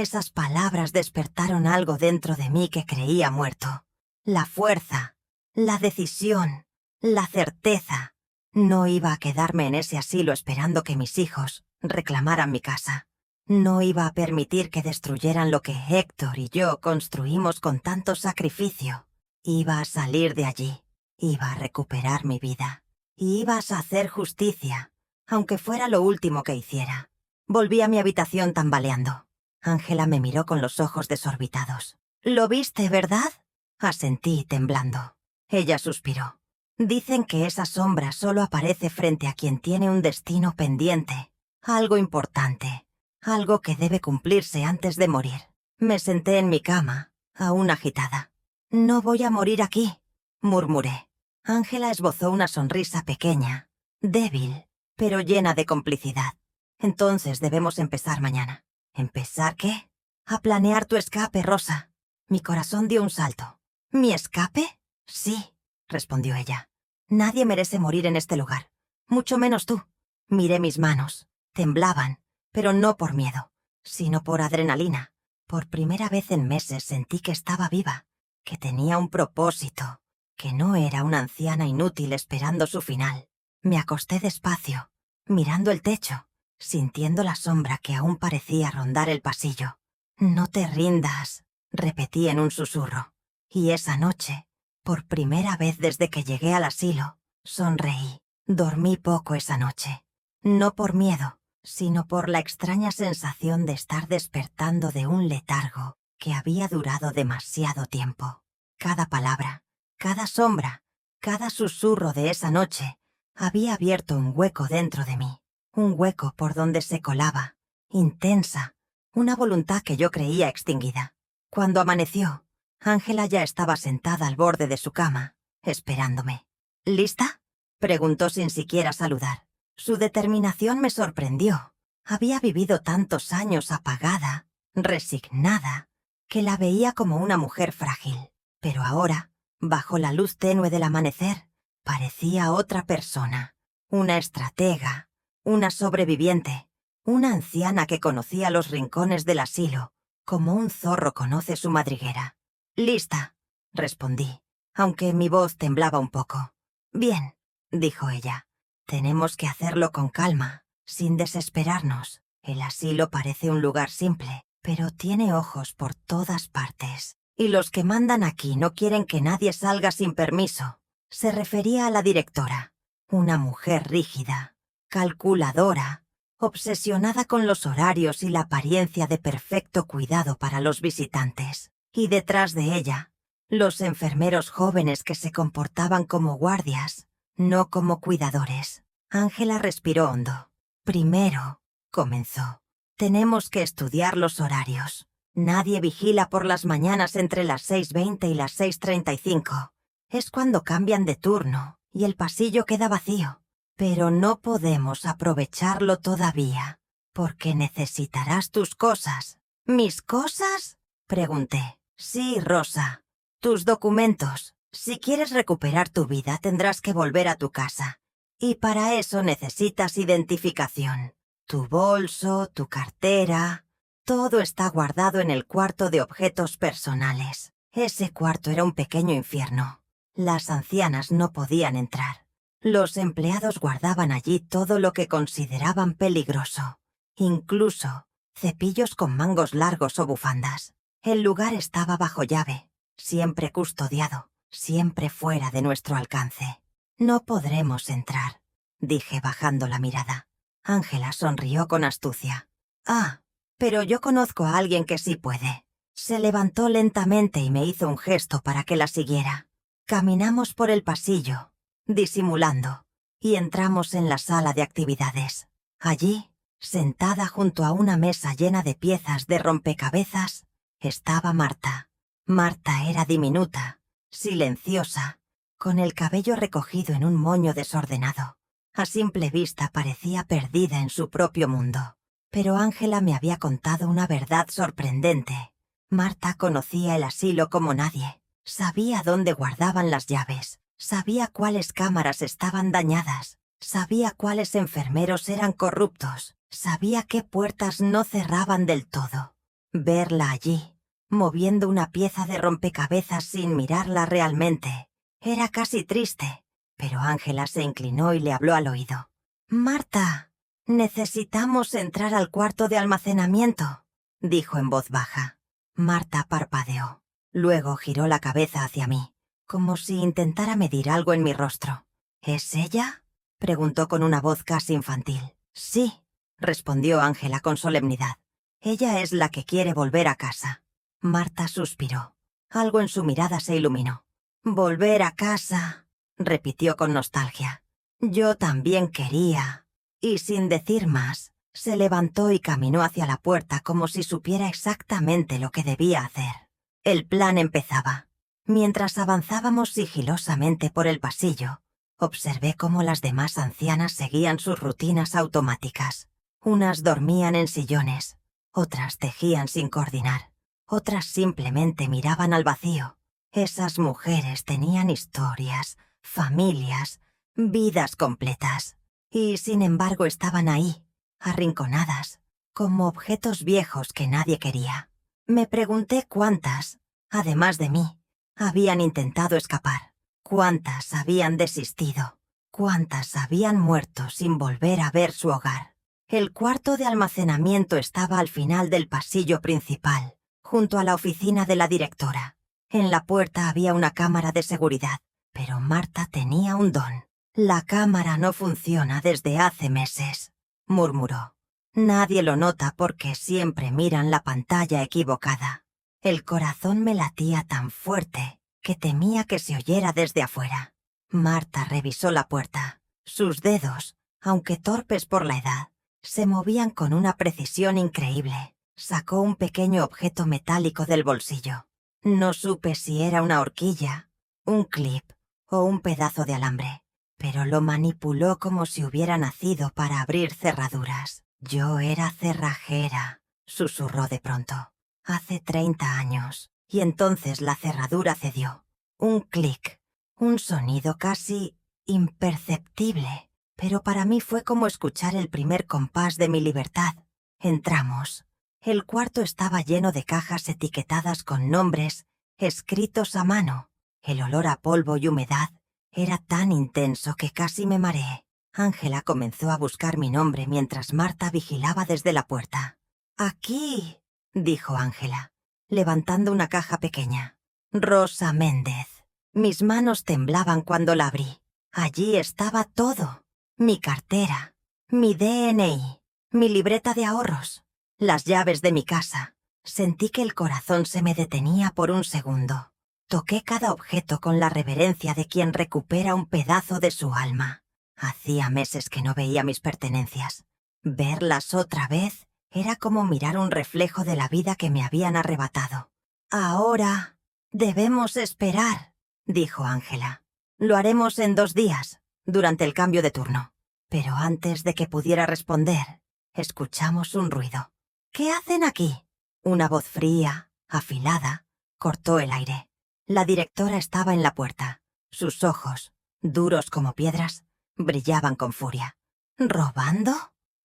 Speaker 2: Esas palabras despertaron algo dentro de mí que creía muerto. La fuerza, la decisión, la certeza. No iba a quedarme en ese asilo esperando que mis hijos reclamaran mi casa. No iba a permitir que destruyeran lo que Héctor y yo construimos con tanto sacrificio. Iba a salir de allí. Iba a recuperar mi vida. Y ibas a hacer justicia, aunque fuera lo último que hiciera. Volví a mi habitación tambaleando. Ángela me miró con los ojos desorbitados. «¿Lo viste, verdad?» Asentí, temblando. Ella suspiró. «Dicen que esa sombra solo aparece frente a quien tiene un destino pendiente. Algo importante. Algo que debe cumplirse antes de morir». Me senté en mi cama, aún agitada. «No voy a morir aquí», murmuré. Ángela esbozó una sonrisa pequeña, débil, pero llena de complicidad. «Entonces debemos empezar mañana». ¿Empezar qué? A planear tu escape, Rosa. Mi corazón dio un salto. ¿Mi escape? Sí, respondió ella. Nadie merece morir en este lugar, mucho menos tú. Miré mis manos. Temblaban, pero no por miedo, sino por adrenalina. Por primera vez en meses sentí que estaba viva, que tenía un propósito, que no era una anciana inútil esperando su final. Me acosté despacio, mirando el techo, sintiendo la sombra que aún parecía rondar el pasillo. «No te rindas», repetí en un susurro. Y esa noche, por primera vez desde que llegué al asilo, sonreí. Dormí poco esa noche. No por miedo, sino por la extraña sensación de estar despertando de un letargo que había durado demasiado tiempo. Cada palabra, cada sombra, cada susurro de esa noche había abierto un hueco dentro de mí. Un hueco por donde se colaba, intensa, una voluntad que yo creía extinguida. Cuando amaneció, Ángela ya estaba sentada al borde de su cama, esperándome. «¿Lista?», preguntó sin siquiera saludar. Su determinación me sorprendió. Había vivido tantos años apagada, resignada, que la veía como una mujer frágil. Pero ahora, bajo la luz tenue del amanecer, parecía otra persona, una estratega, una sobreviviente, una anciana que conocía los rincones del asilo, como un zorro conoce su madriguera. «Lista», respondí, aunque mi voz temblaba un poco. «Bien», dijo ella. «Tenemos que hacerlo con calma, sin desesperarnos. El asilo parece un lugar simple, pero tiene ojos por todas partes. Y los que mandan aquí no quieren que nadie salga sin permiso». Se refería a la directora, una mujer rígida, calculadora, obsesionada con los horarios y la apariencia de perfecto cuidado para los visitantes. Y detrás de ella, los enfermeros jóvenes que se comportaban como guardias, no como cuidadores. Ángela respiró hondo. «Primero», comenzó, «tenemos que estudiar los horarios. Nadie vigila por las mañanas entre las 6:20 y las 6:35. Es cuando cambian de turno y el pasillo queda vacío. Pero no podemos aprovecharlo todavía, porque necesitarás tus cosas». «¿Mis cosas?», pregunté. «Sí, Rosa. Tus documentos. Si quieres recuperar tu vida, tendrás que volver a tu casa. Y para eso necesitas identificación. Tu bolso, tu cartera, todo está guardado en el cuarto de objetos personales». Ese cuarto era un pequeño infierno. Las ancianas no podían entrar. Los empleados guardaban allí todo lo que consideraban peligroso, incluso cepillos con mangos largos o bufandas. El lugar estaba bajo llave, siempre custodiado, siempre fuera de nuestro alcance. «No podremos entrar», dije bajando la mirada. Ángela sonrió con astucia. «Ah, pero yo conozco a alguien que sí puede». Se levantó lentamente y me hizo un gesto para que la siguiera. Caminamos por el pasillo, disimulando, y entramos en la sala de actividades. Allí, sentada junto a una mesa llena de piezas de rompecabezas, estaba Marta. Marta era diminuta, silenciosa, con el cabello recogido en un moño desordenado. A simple vista parecía perdida en su propio mundo. Pero Ángela me había contado una verdad sorprendente. Marta conocía el asilo como nadie. Sabía dónde guardaban las llaves. Sabía cuáles cámaras estaban dañadas. Sabía cuáles enfermeros eran corruptos. Sabía qué puertas no cerraban del todo. Verla allí, moviendo una pieza de rompecabezas sin mirarla realmente, era casi triste, pero Ángela se inclinó y le habló al oído. «Marta, necesitamos entrar al cuarto de almacenamiento», dijo en voz baja. Marta parpadeó. Luego giró la cabeza hacia mí, como si intentara medir algo en mi rostro. «¿Es ella?», preguntó con una voz casi infantil. «Sí», respondió Ángela con solemnidad. «Ella es la que quiere volver a casa». Marta suspiró. Algo en su mirada se iluminó. «Volver a casa», repitió con nostalgia. «Yo también quería». Y sin decir más, se levantó y caminó hacia la puerta como si supiera exactamente lo que debía hacer. El plan empezaba. Mientras avanzábamos sigilosamente por el pasillo, observé cómo las demás ancianas seguían sus rutinas automáticas. Unas dormían en sillones, otras tejían sin coordinar, otras simplemente miraban al vacío. Esas mujeres tenían historias, familias, vidas completas. Y sin embargo estaban ahí, arrinconadas, como objetos viejos que nadie quería. Me pregunté cuántas, además de mí, habían intentado escapar, cuántas habían desistido, cuántas habían muerto sin volver a ver su hogar. El cuarto de almacenamiento estaba al final del pasillo principal, junto a la oficina de la directora. En la puerta había una cámara de seguridad, pero Marta tenía un don. «La cámara no funciona desde hace meses», murmuró. «Nadie lo nota porque siempre miran la pantalla equivocada». El corazón me latía tan fuerte que temía que se oyera desde afuera. Marta revisó la puerta. Sus dedos, aunque torpes por la edad, se movían con una precisión increíble. Sacó un pequeño objeto metálico del bolsillo. No supe si era una horquilla, un clip o un pedazo de alambre, pero lo manipuló como si hubiera nacido para abrir cerraduras. «Yo era cerrajera», susurró de pronto. «Hace 30 años». Y entonces la cerradura cedió. Un clic, un sonido casi imperceptible, pero para mí fue como escuchar el primer compás de mi libertad. Entramos. El cuarto estaba lleno de cajas etiquetadas con nombres, escritos a mano. El olor a polvo y humedad era tan intenso que casi me mareé. Ángela comenzó a buscar mi nombre mientras Marta vigilaba desde la puerta. «Aquí», dijo Ángela, levantando una caja pequeña. «Rosa Méndez». Mis manos temblaban cuando la abrí. Allí estaba todo. Mi cartera, mi DNI, mi libreta de ahorros, las llaves de mi casa. Sentí que el corazón se me detenía por un segundo. Toqué cada objeto con la reverencia de quien recupera un pedazo de su alma. Hacía meses que no veía mis pertenencias. Verlas otra vez era como mirar un reflejo de la vida que me habían arrebatado. «Ahora debemos esperar», dijo Ángela. «Lo haremos en 2 días, durante el cambio de turno». Pero antes de que pudiera responder, escuchamos un ruido. «¿Qué hacen aquí?». Una voz fría, afilada, cortó el aire. La directora estaba en la puerta. Sus ojos, duros como piedras, brillaban con furia. «¿Robando?»,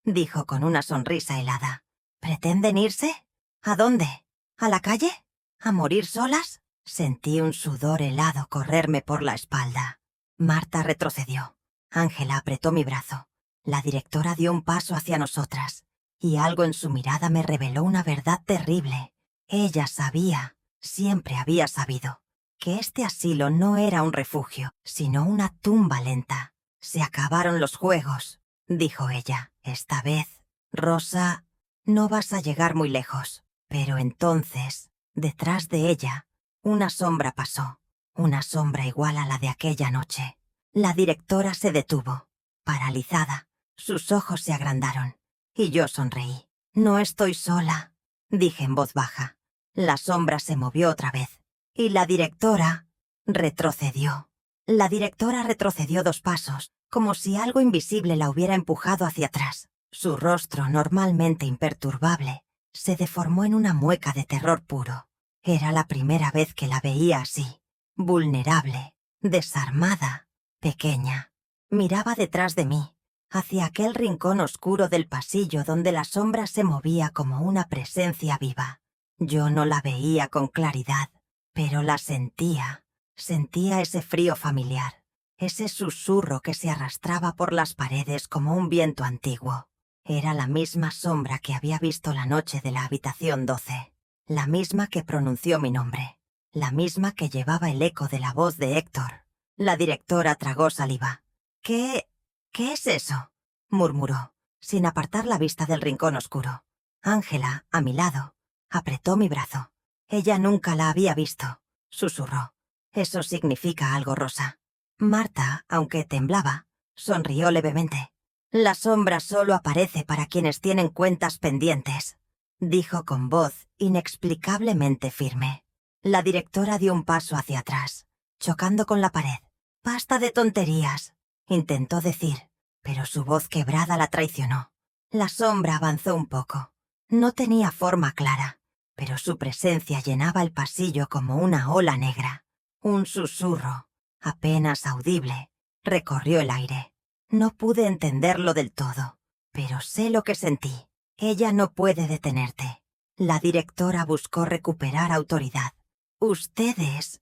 Speaker 2: dijo con una sonrisa helada. «¿Pretenden irse? ¿A dónde? ¿A la calle? ¿A morir solas?». Sentí un sudor helado correrme por la espalda. Marta retrocedió. Ángela apretó mi brazo. La directora dio un paso hacia nosotras, y algo en su mirada me reveló una verdad terrible. Ella sabía, siempre había sabido, que este asilo no era un refugio, sino una tumba lenta. «Se acabaron los juegos», dijo ella. «Esta vez, Rosa, no vas a llegar muy lejos». Pero entonces, detrás de ella, una sombra pasó, una sombra igual a la de aquella noche. La directora se detuvo, paralizada. Sus ojos se agrandaron, y yo sonreí. «No estoy sola», dije en voz baja. La sombra se movió otra vez, y la directora retrocedió. La directora retrocedió 2 pasos, como si algo invisible la hubiera empujado hacia atrás. Su rostro, normalmente imperturbable, se deformó en una mueca de terror puro. Era la primera vez que la veía así, vulnerable, desarmada, pequeña. Miraba detrás de mí, hacia aquel rincón oscuro del pasillo donde la sombra se movía como una presencia viva. Yo no la veía con claridad, pero la sentía. Sentía ese frío familiar, ese susurro que se arrastraba por las paredes como un viento antiguo. Era la misma sombra que había visto la noche de la habitación 12, la misma que pronunció mi nombre, la misma que llevaba el eco de la voz de Héctor. La directora tragó saliva. ¿Qué es eso?», murmuró, sin apartar la vista del rincón oscuro. Ángela, a mi lado, apretó mi brazo. Ella nunca la había visto, susurró. «Eso significa algo, Rosa». Marta, aunque temblaba, sonrió levemente. «La sombra solo aparece para quienes tienen cuentas pendientes», dijo con voz inexplicablemente firme. La directora dio un paso hacia atrás, chocando con la pared. «Basta de tonterías», intentó decir, pero su voz quebrada la traicionó. La sombra avanzó un poco. No tenía forma clara, pero su presencia llenaba el pasillo como una ola negra. Un susurro, apenas audible, recorrió el aire. No pude entenderlo del todo, pero sé lo que sentí. «Ella no puede detenerte». La directora buscó recuperar autoridad. Ustedes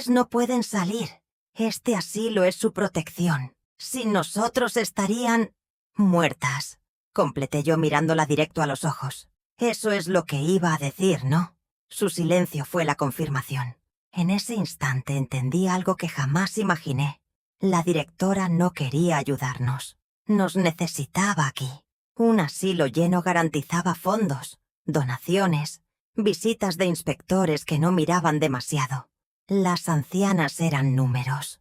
Speaker 2: no pueden salir. Este asilo es su protección. Sin nosotros estarían muertas», completé yo mirándola directo a los ojos. «Eso es lo que iba a decir, ¿no?». Su silencio fue la confirmación. En ese instante entendí algo que jamás imaginé. La directora no quería ayudarnos. Nos necesitaba aquí. Un asilo lleno garantizaba fondos, donaciones, visitas de inspectores que no miraban demasiado. Las ancianas eran números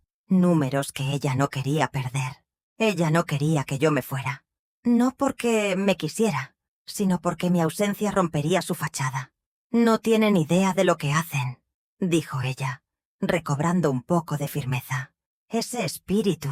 Speaker 2: que ella no quería perder. Ella no quería que yo me fuera. No porque me quisiera, sino porque mi ausencia rompería su fachada. «No tienen idea de lo que hacen», dijo ella, recobrando un poco de firmeza. «Ese espíritu,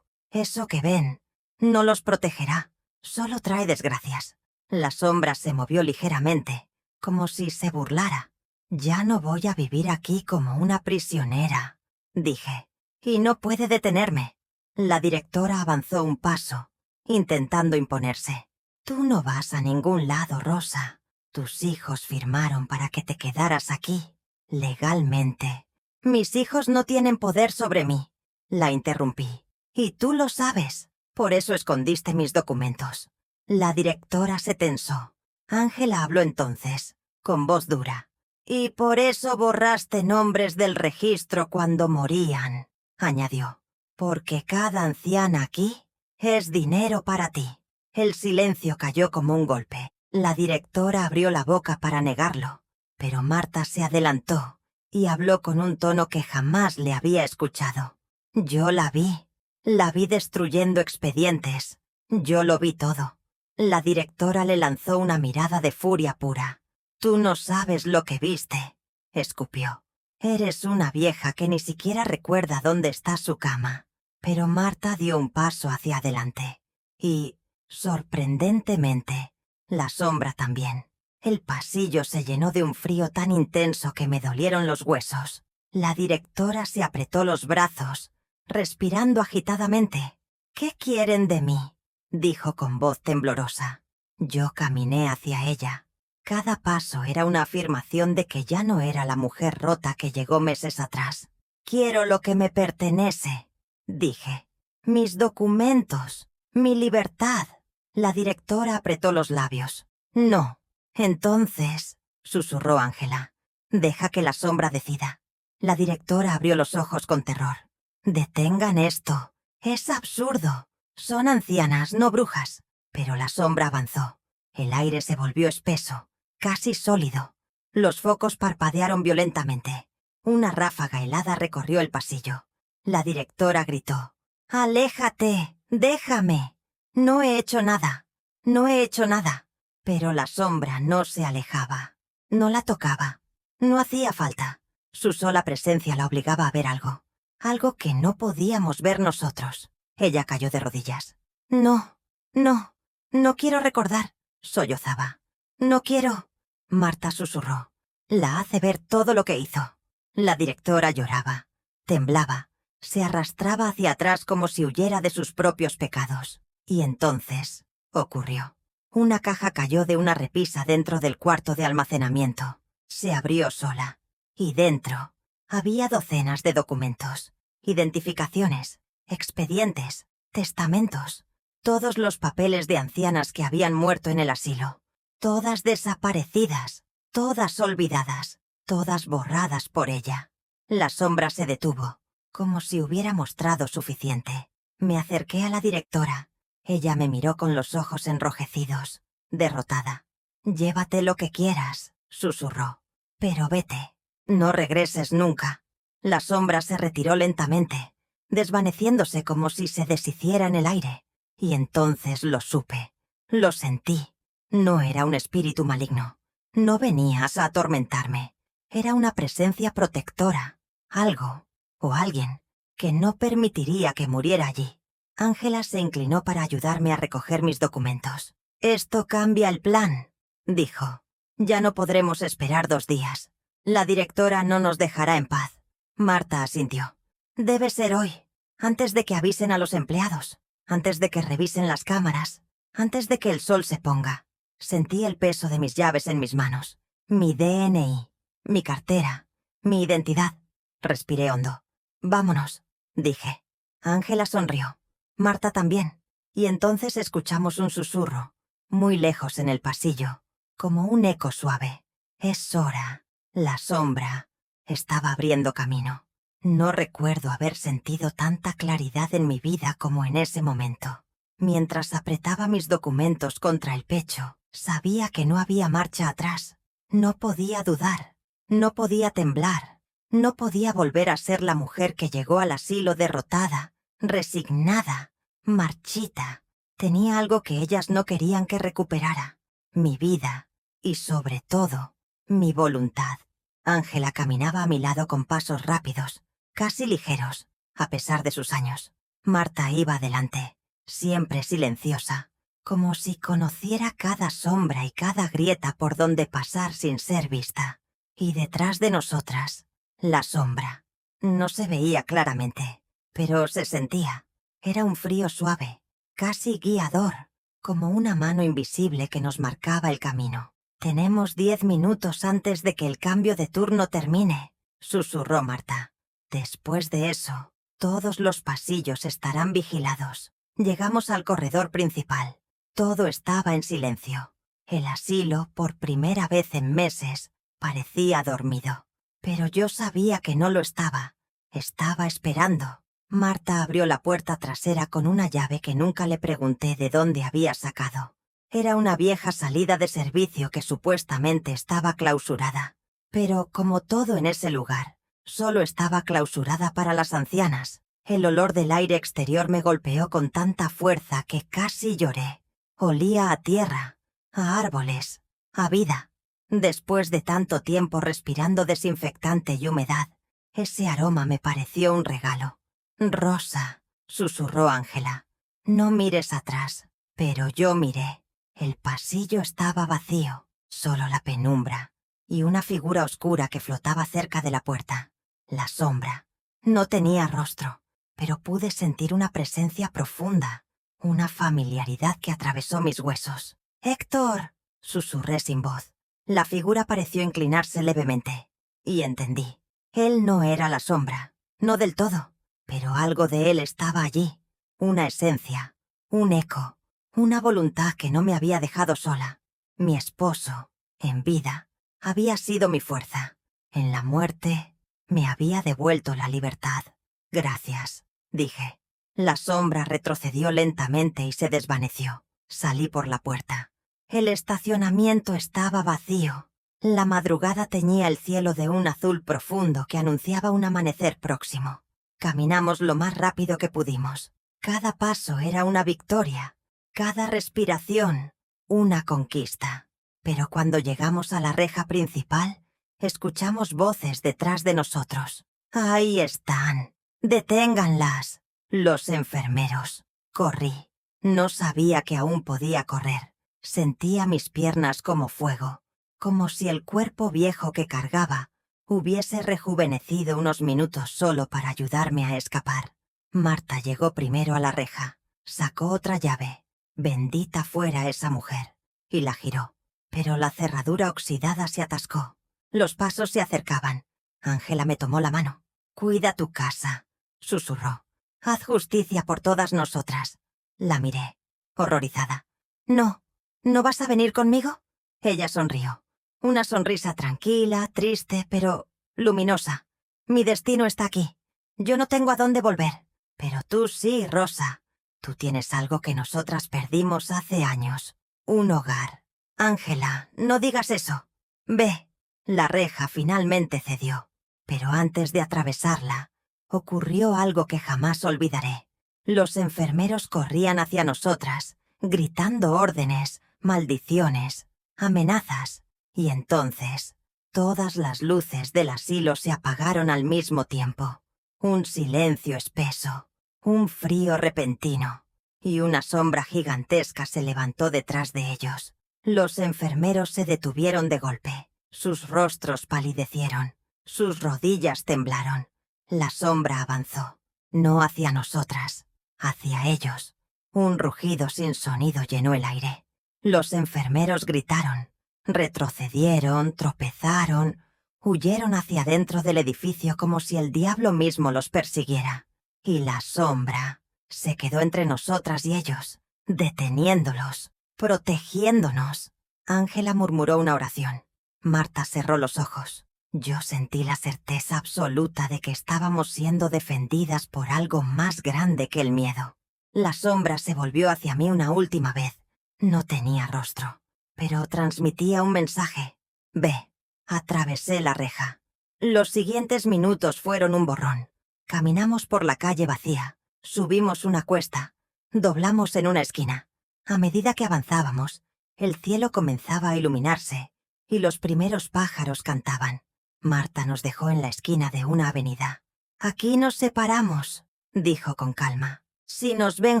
Speaker 2: eso que ven, no los protegerá, solo trae desgracias». La sombra se movió ligeramente, como si se burlara. «Ya no voy a vivir aquí como una prisionera», dije, «y no puede detenerme». La directora avanzó un paso, intentando imponerse. «Tú no vas a ningún lado, Rosa. Tus hijos firmaron para que te quedaras aquí, legalmente». «Mis hijos no tienen poder sobre mí», la interrumpí. «Y tú lo sabes. Por eso escondiste mis documentos». La directora se tensó. Ángela habló entonces, con voz dura. «Y por eso borraste nombres del registro cuando morían», añadió. «Porque cada anciana aquí es dinero para ti». El silencio cayó como un golpe. La directora abrió la boca para negarlo, pero Marta se adelantó y habló con un tono que jamás le había escuchado. «Yo la vi destruyendo expedientes. Yo lo vi todo». La directora le lanzó una mirada de furia pura. «Tú no sabes lo que viste», escupió. «Eres una vieja que ni siquiera recuerda dónde está su cama». Pero Marta dio un paso hacia adelante. Y, sorprendentemente, la sombra también. El pasillo se llenó de un frío tan intenso que me dolieron los huesos. La directora se apretó los brazos, respirando agitadamente. «¿Qué quieren de mí?», dijo con voz temblorosa. Yo caminé hacia ella. Cada paso era una afirmación de que ya no era la mujer rota que llegó meses atrás. «Quiero lo que me pertenece», dije. «Mis documentos, mi libertad». La directora apretó los labios. «No». «Entonces», susurró Ángela, «deja que la sombra decida». La directora abrió los ojos con terror. «Detengan esto. Es absurdo. Son ancianas, no brujas». Pero la sombra avanzó. El aire se volvió espeso, casi sólido. Los focos parpadearon violentamente. Una ráfaga helada recorrió el pasillo. La directora gritó. «¡Aléjate! ¡Déjame! No he hecho nada. No he hecho nada». Pero la sombra no se alejaba. No la tocaba. No hacía falta. Su sola presencia la obligaba a ver algo. Algo que no podíamos ver nosotros. Ella cayó de rodillas. «No, no, no quiero recordar», sollozaba. «No quiero». Marta susurró. «La hace ver todo lo que hizo». La directora lloraba, temblaba, se arrastraba hacia atrás como si huyera de sus propios pecados. Y entonces ocurrió. Una caja cayó de una repisa dentro del cuarto de almacenamiento. Se abrió sola. Y dentro había docenas de documentos, identificaciones, expedientes, testamentos, todos los papeles de ancianas que habían muerto en el asilo. Todas desaparecidas, todas olvidadas, todas borradas por ella. La sombra se detuvo, como si hubiera mostrado suficiente. Me acerqué a la directora. Ella me miró con los ojos enrojecidos, derrotada. «Llévate lo que quieras», susurró. «Pero vete. No regreses nunca». La sombra se retiró lentamente, desvaneciéndose como si se deshiciera en el aire. Y entonces lo supe. Lo sentí. No era un espíritu maligno. No venías a atormentarme. Era una presencia protectora. Algo, o alguien, que no permitiría que muriera allí. Ángela se inclinó para ayudarme a recoger mis documentos. «Esto cambia el plan», dijo. «Ya no podremos esperar 2 días. La directora no nos dejará en paz». Marta asintió. «Debe ser hoy, antes de que avisen a los empleados, antes de que revisen las cámaras, antes de que el sol se ponga». Sentí el peso de mis llaves en mis manos. Mi DNI, mi cartera, mi identidad. Respiré hondo. «Vámonos», dije. Ángela sonrió. Marta también. Y entonces escuchamos un susurro, muy lejos en el pasillo, como un eco suave. «Es hora». La sombra estaba abriendo camino. No recuerdo haber sentido tanta claridad en mi vida como en ese momento. Mientras apretaba mis documentos contra el pecho, sabía que no había marcha atrás. No podía dudar. No podía temblar. No podía volver a ser la mujer que llegó al asilo derrotada, resignada, marchita. Tenía algo que ellas no querían que recuperara. Mi vida. Y sobre todo, mi voluntad. Ángela caminaba a mi lado con pasos rápidos, casi ligeros, a pesar de sus años. Marta iba adelante, siempre silenciosa, como si conociera cada sombra y cada grieta por donde pasar sin ser vista. Y detrás de nosotras, la sombra. No se veía claramente, pero se sentía. Era un frío suave, casi guiador, como una mano invisible que nos marcaba el camino. «Tenemos 10 minutos antes de que el cambio de turno termine», susurró Marta. «Después de eso, todos los pasillos estarán vigilados». Llegamos al corredor principal. Todo estaba en silencio. El asilo, por primera vez en meses, parecía dormido. Pero yo sabía que no lo estaba. Estaba esperando. Marta abrió la puerta trasera con una llave que nunca le pregunté de dónde había sacado. Era una vieja salida de servicio que supuestamente estaba clausurada. Pero, como todo en ese lugar, solo estaba clausurada para las ancianas. El olor del aire exterior me golpeó con tanta fuerza que casi lloré. Olía a tierra, a árboles, a vida. Después de tanto tiempo respirando desinfectante y humedad, ese aroma me pareció un regalo. «Rosa», susurró Ángela. «No mires atrás». Pero yo miré. El pasillo estaba vacío, solo la penumbra, y una figura oscura que flotaba cerca de la puerta. La sombra. No tenía rostro, pero pude sentir una presencia profunda, una familiaridad que atravesó mis huesos. «¡Héctor!», susurré sin voz. La figura pareció inclinarse levemente, y entendí. Él no era la sombra, no del todo, pero algo de él estaba allí, una esencia, un eco. Una voluntad que no me había dejado sola. Mi esposo, en vida, había sido mi fuerza. En la muerte, me había devuelto la libertad. «Gracias», dije. La sombra retrocedió lentamente y se desvaneció. Salí por la puerta. El estacionamiento estaba vacío. La madrugada teñía el cielo de un azul profundo que anunciaba un amanecer próximo. Caminamos lo más rápido que pudimos. Cada paso era una victoria. Cada respiración, una conquista. Pero cuando llegamos a la reja principal, escuchamos voces detrás de nosotros. «Ahí están. Deténganlas». Los enfermeros. Corrí. No sabía que aún podía correr. Sentía mis piernas como fuego, como si el cuerpo viejo que cargaba hubiese rejuvenecido unos minutos solo para ayudarme a escapar. Marta llegó primero a la reja. Sacó otra llave. Bendita fuera esa mujer. Y la giró. Pero la cerradura oxidada se atascó. Los pasos se acercaban. Ángela me tomó la mano. «Cuida tu casa», susurró. «Haz justicia por todas nosotras». La miré, horrorizada. «No, ¿no vas a venir conmigo?» Ella sonrió. Una sonrisa tranquila, triste, pero luminosa. «Mi destino está aquí. Yo no tengo a dónde volver. Pero tú sí, Rosa. Tú tienes algo que nosotras perdimos hace años. Un hogar. Ángela, no digas eso. Ve». La reja finalmente cedió. Pero antes de atravesarla, ocurrió algo que jamás olvidaré. Los enfermeros corrían hacia nosotras, gritando órdenes, maldiciones, amenazas. Y entonces, todas las luces del asilo se apagaron al mismo tiempo. Un silencio espeso, un frío repentino, y una sombra gigantesca se levantó detrás de ellos. Los enfermeros se detuvieron de golpe. Sus rostros palidecieron, sus rodillas temblaron. La sombra avanzó, no hacia nosotras, hacia ellos. Un rugido sin sonido llenó el aire. Los enfermeros gritaron, retrocedieron, tropezaron, huyeron hacia dentro del edificio como si el diablo mismo los persiguiera. Y la sombra se quedó entre nosotras y ellos, deteniéndolos, protegiéndonos. Ángela murmuró una oración. Marta cerró los ojos. Yo sentí la certeza absoluta de que estábamos siendo defendidas por algo más grande que el miedo. La sombra se volvió hacia mí una última vez. No tenía rostro, pero transmitía un mensaje. Ve. Atravesé la reja. Los siguientes minutos fueron un borrón. Caminamos por la calle vacía, subimos una cuesta, doblamos en una esquina. A medida que avanzábamos, el cielo comenzaba a iluminarse y los primeros pájaros cantaban. Marta nos dejó en la esquina de una avenida. «Aquí nos separamos», dijo con calma. «Si nos ven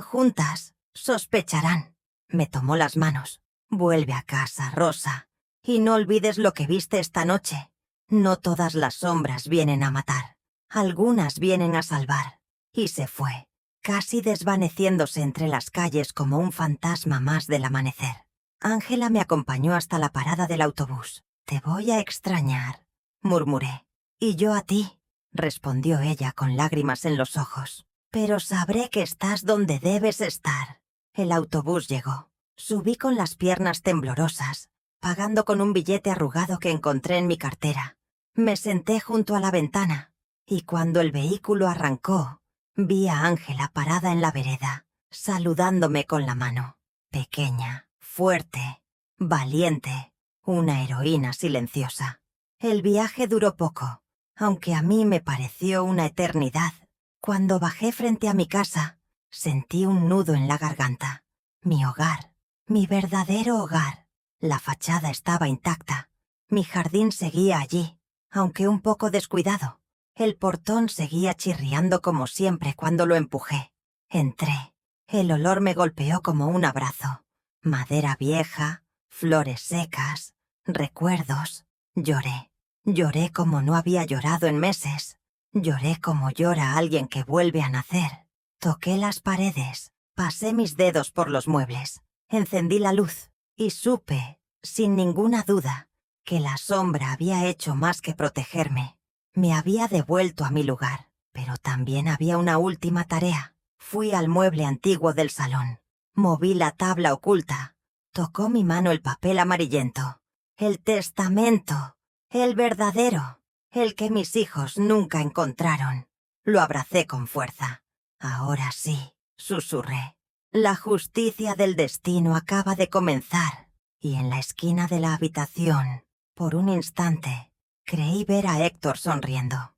Speaker 2: juntas, sospecharán». Me tomó las manos. «Vuelve a casa, Rosa, y no olvides lo que viste esta noche. No todas las sombras vienen a matar. Algunas vienen a salvar». Y se fue, casi desvaneciéndose entre las calles como un fantasma más del amanecer. Ángela me acompañó hasta la parada del autobús. «Te voy a extrañar», murmuré. «Y yo a ti», respondió ella con lágrimas en los ojos. «Pero sabré que estás donde debes estar». El autobús llegó. Subí con las piernas temblorosas, pagando con un billete arrugado que encontré en mi cartera. Me senté junto a la ventana, y cuando el vehículo arrancó, vi a Ángela parada en la vereda, saludándome con la mano. Pequeña, fuerte, valiente, una heroína silenciosa. El viaje duró poco, aunque a mí me pareció una eternidad. Cuando bajé frente a mi casa, sentí un nudo en la garganta. Mi hogar, mi verdadero hogar. La fachada estaba intacta. Mi jardín seguía allí, aunque un poco descuidado. El portón seguía chirriando como siempre cuando lo empujé. Entré. El olor me golpeó como un abrazo. Madera vieja, flores secas, recuerdos. Lloré. Lloré como no había llorado en meses. Lloré como llora alguien que vuelve a nacer. Toqué las paredes, pasé mis dedos por los muebles, encendí la luz y supe, sin ninguna duda, que la sombra había hecho más que protegerme. Me había devuelto a mi lugar, pero también había una última tarea. Fui al mueble antiguo del salón. Moví la tabla oculta. Tocó mi mano el papel amarillento. El testamento. El verdadero. El que mis hijos nunca encontraron. Lo abracé con fuerza. Ahora sí, susurré. La justicia del destino acaba de comenzar. Y en la esquina de la habitación, por un instante, creí ver a Héctor sonriendo.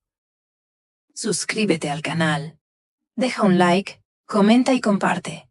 Speaker 1: Suscríbete al canal. Deja un like, comenta y comparte.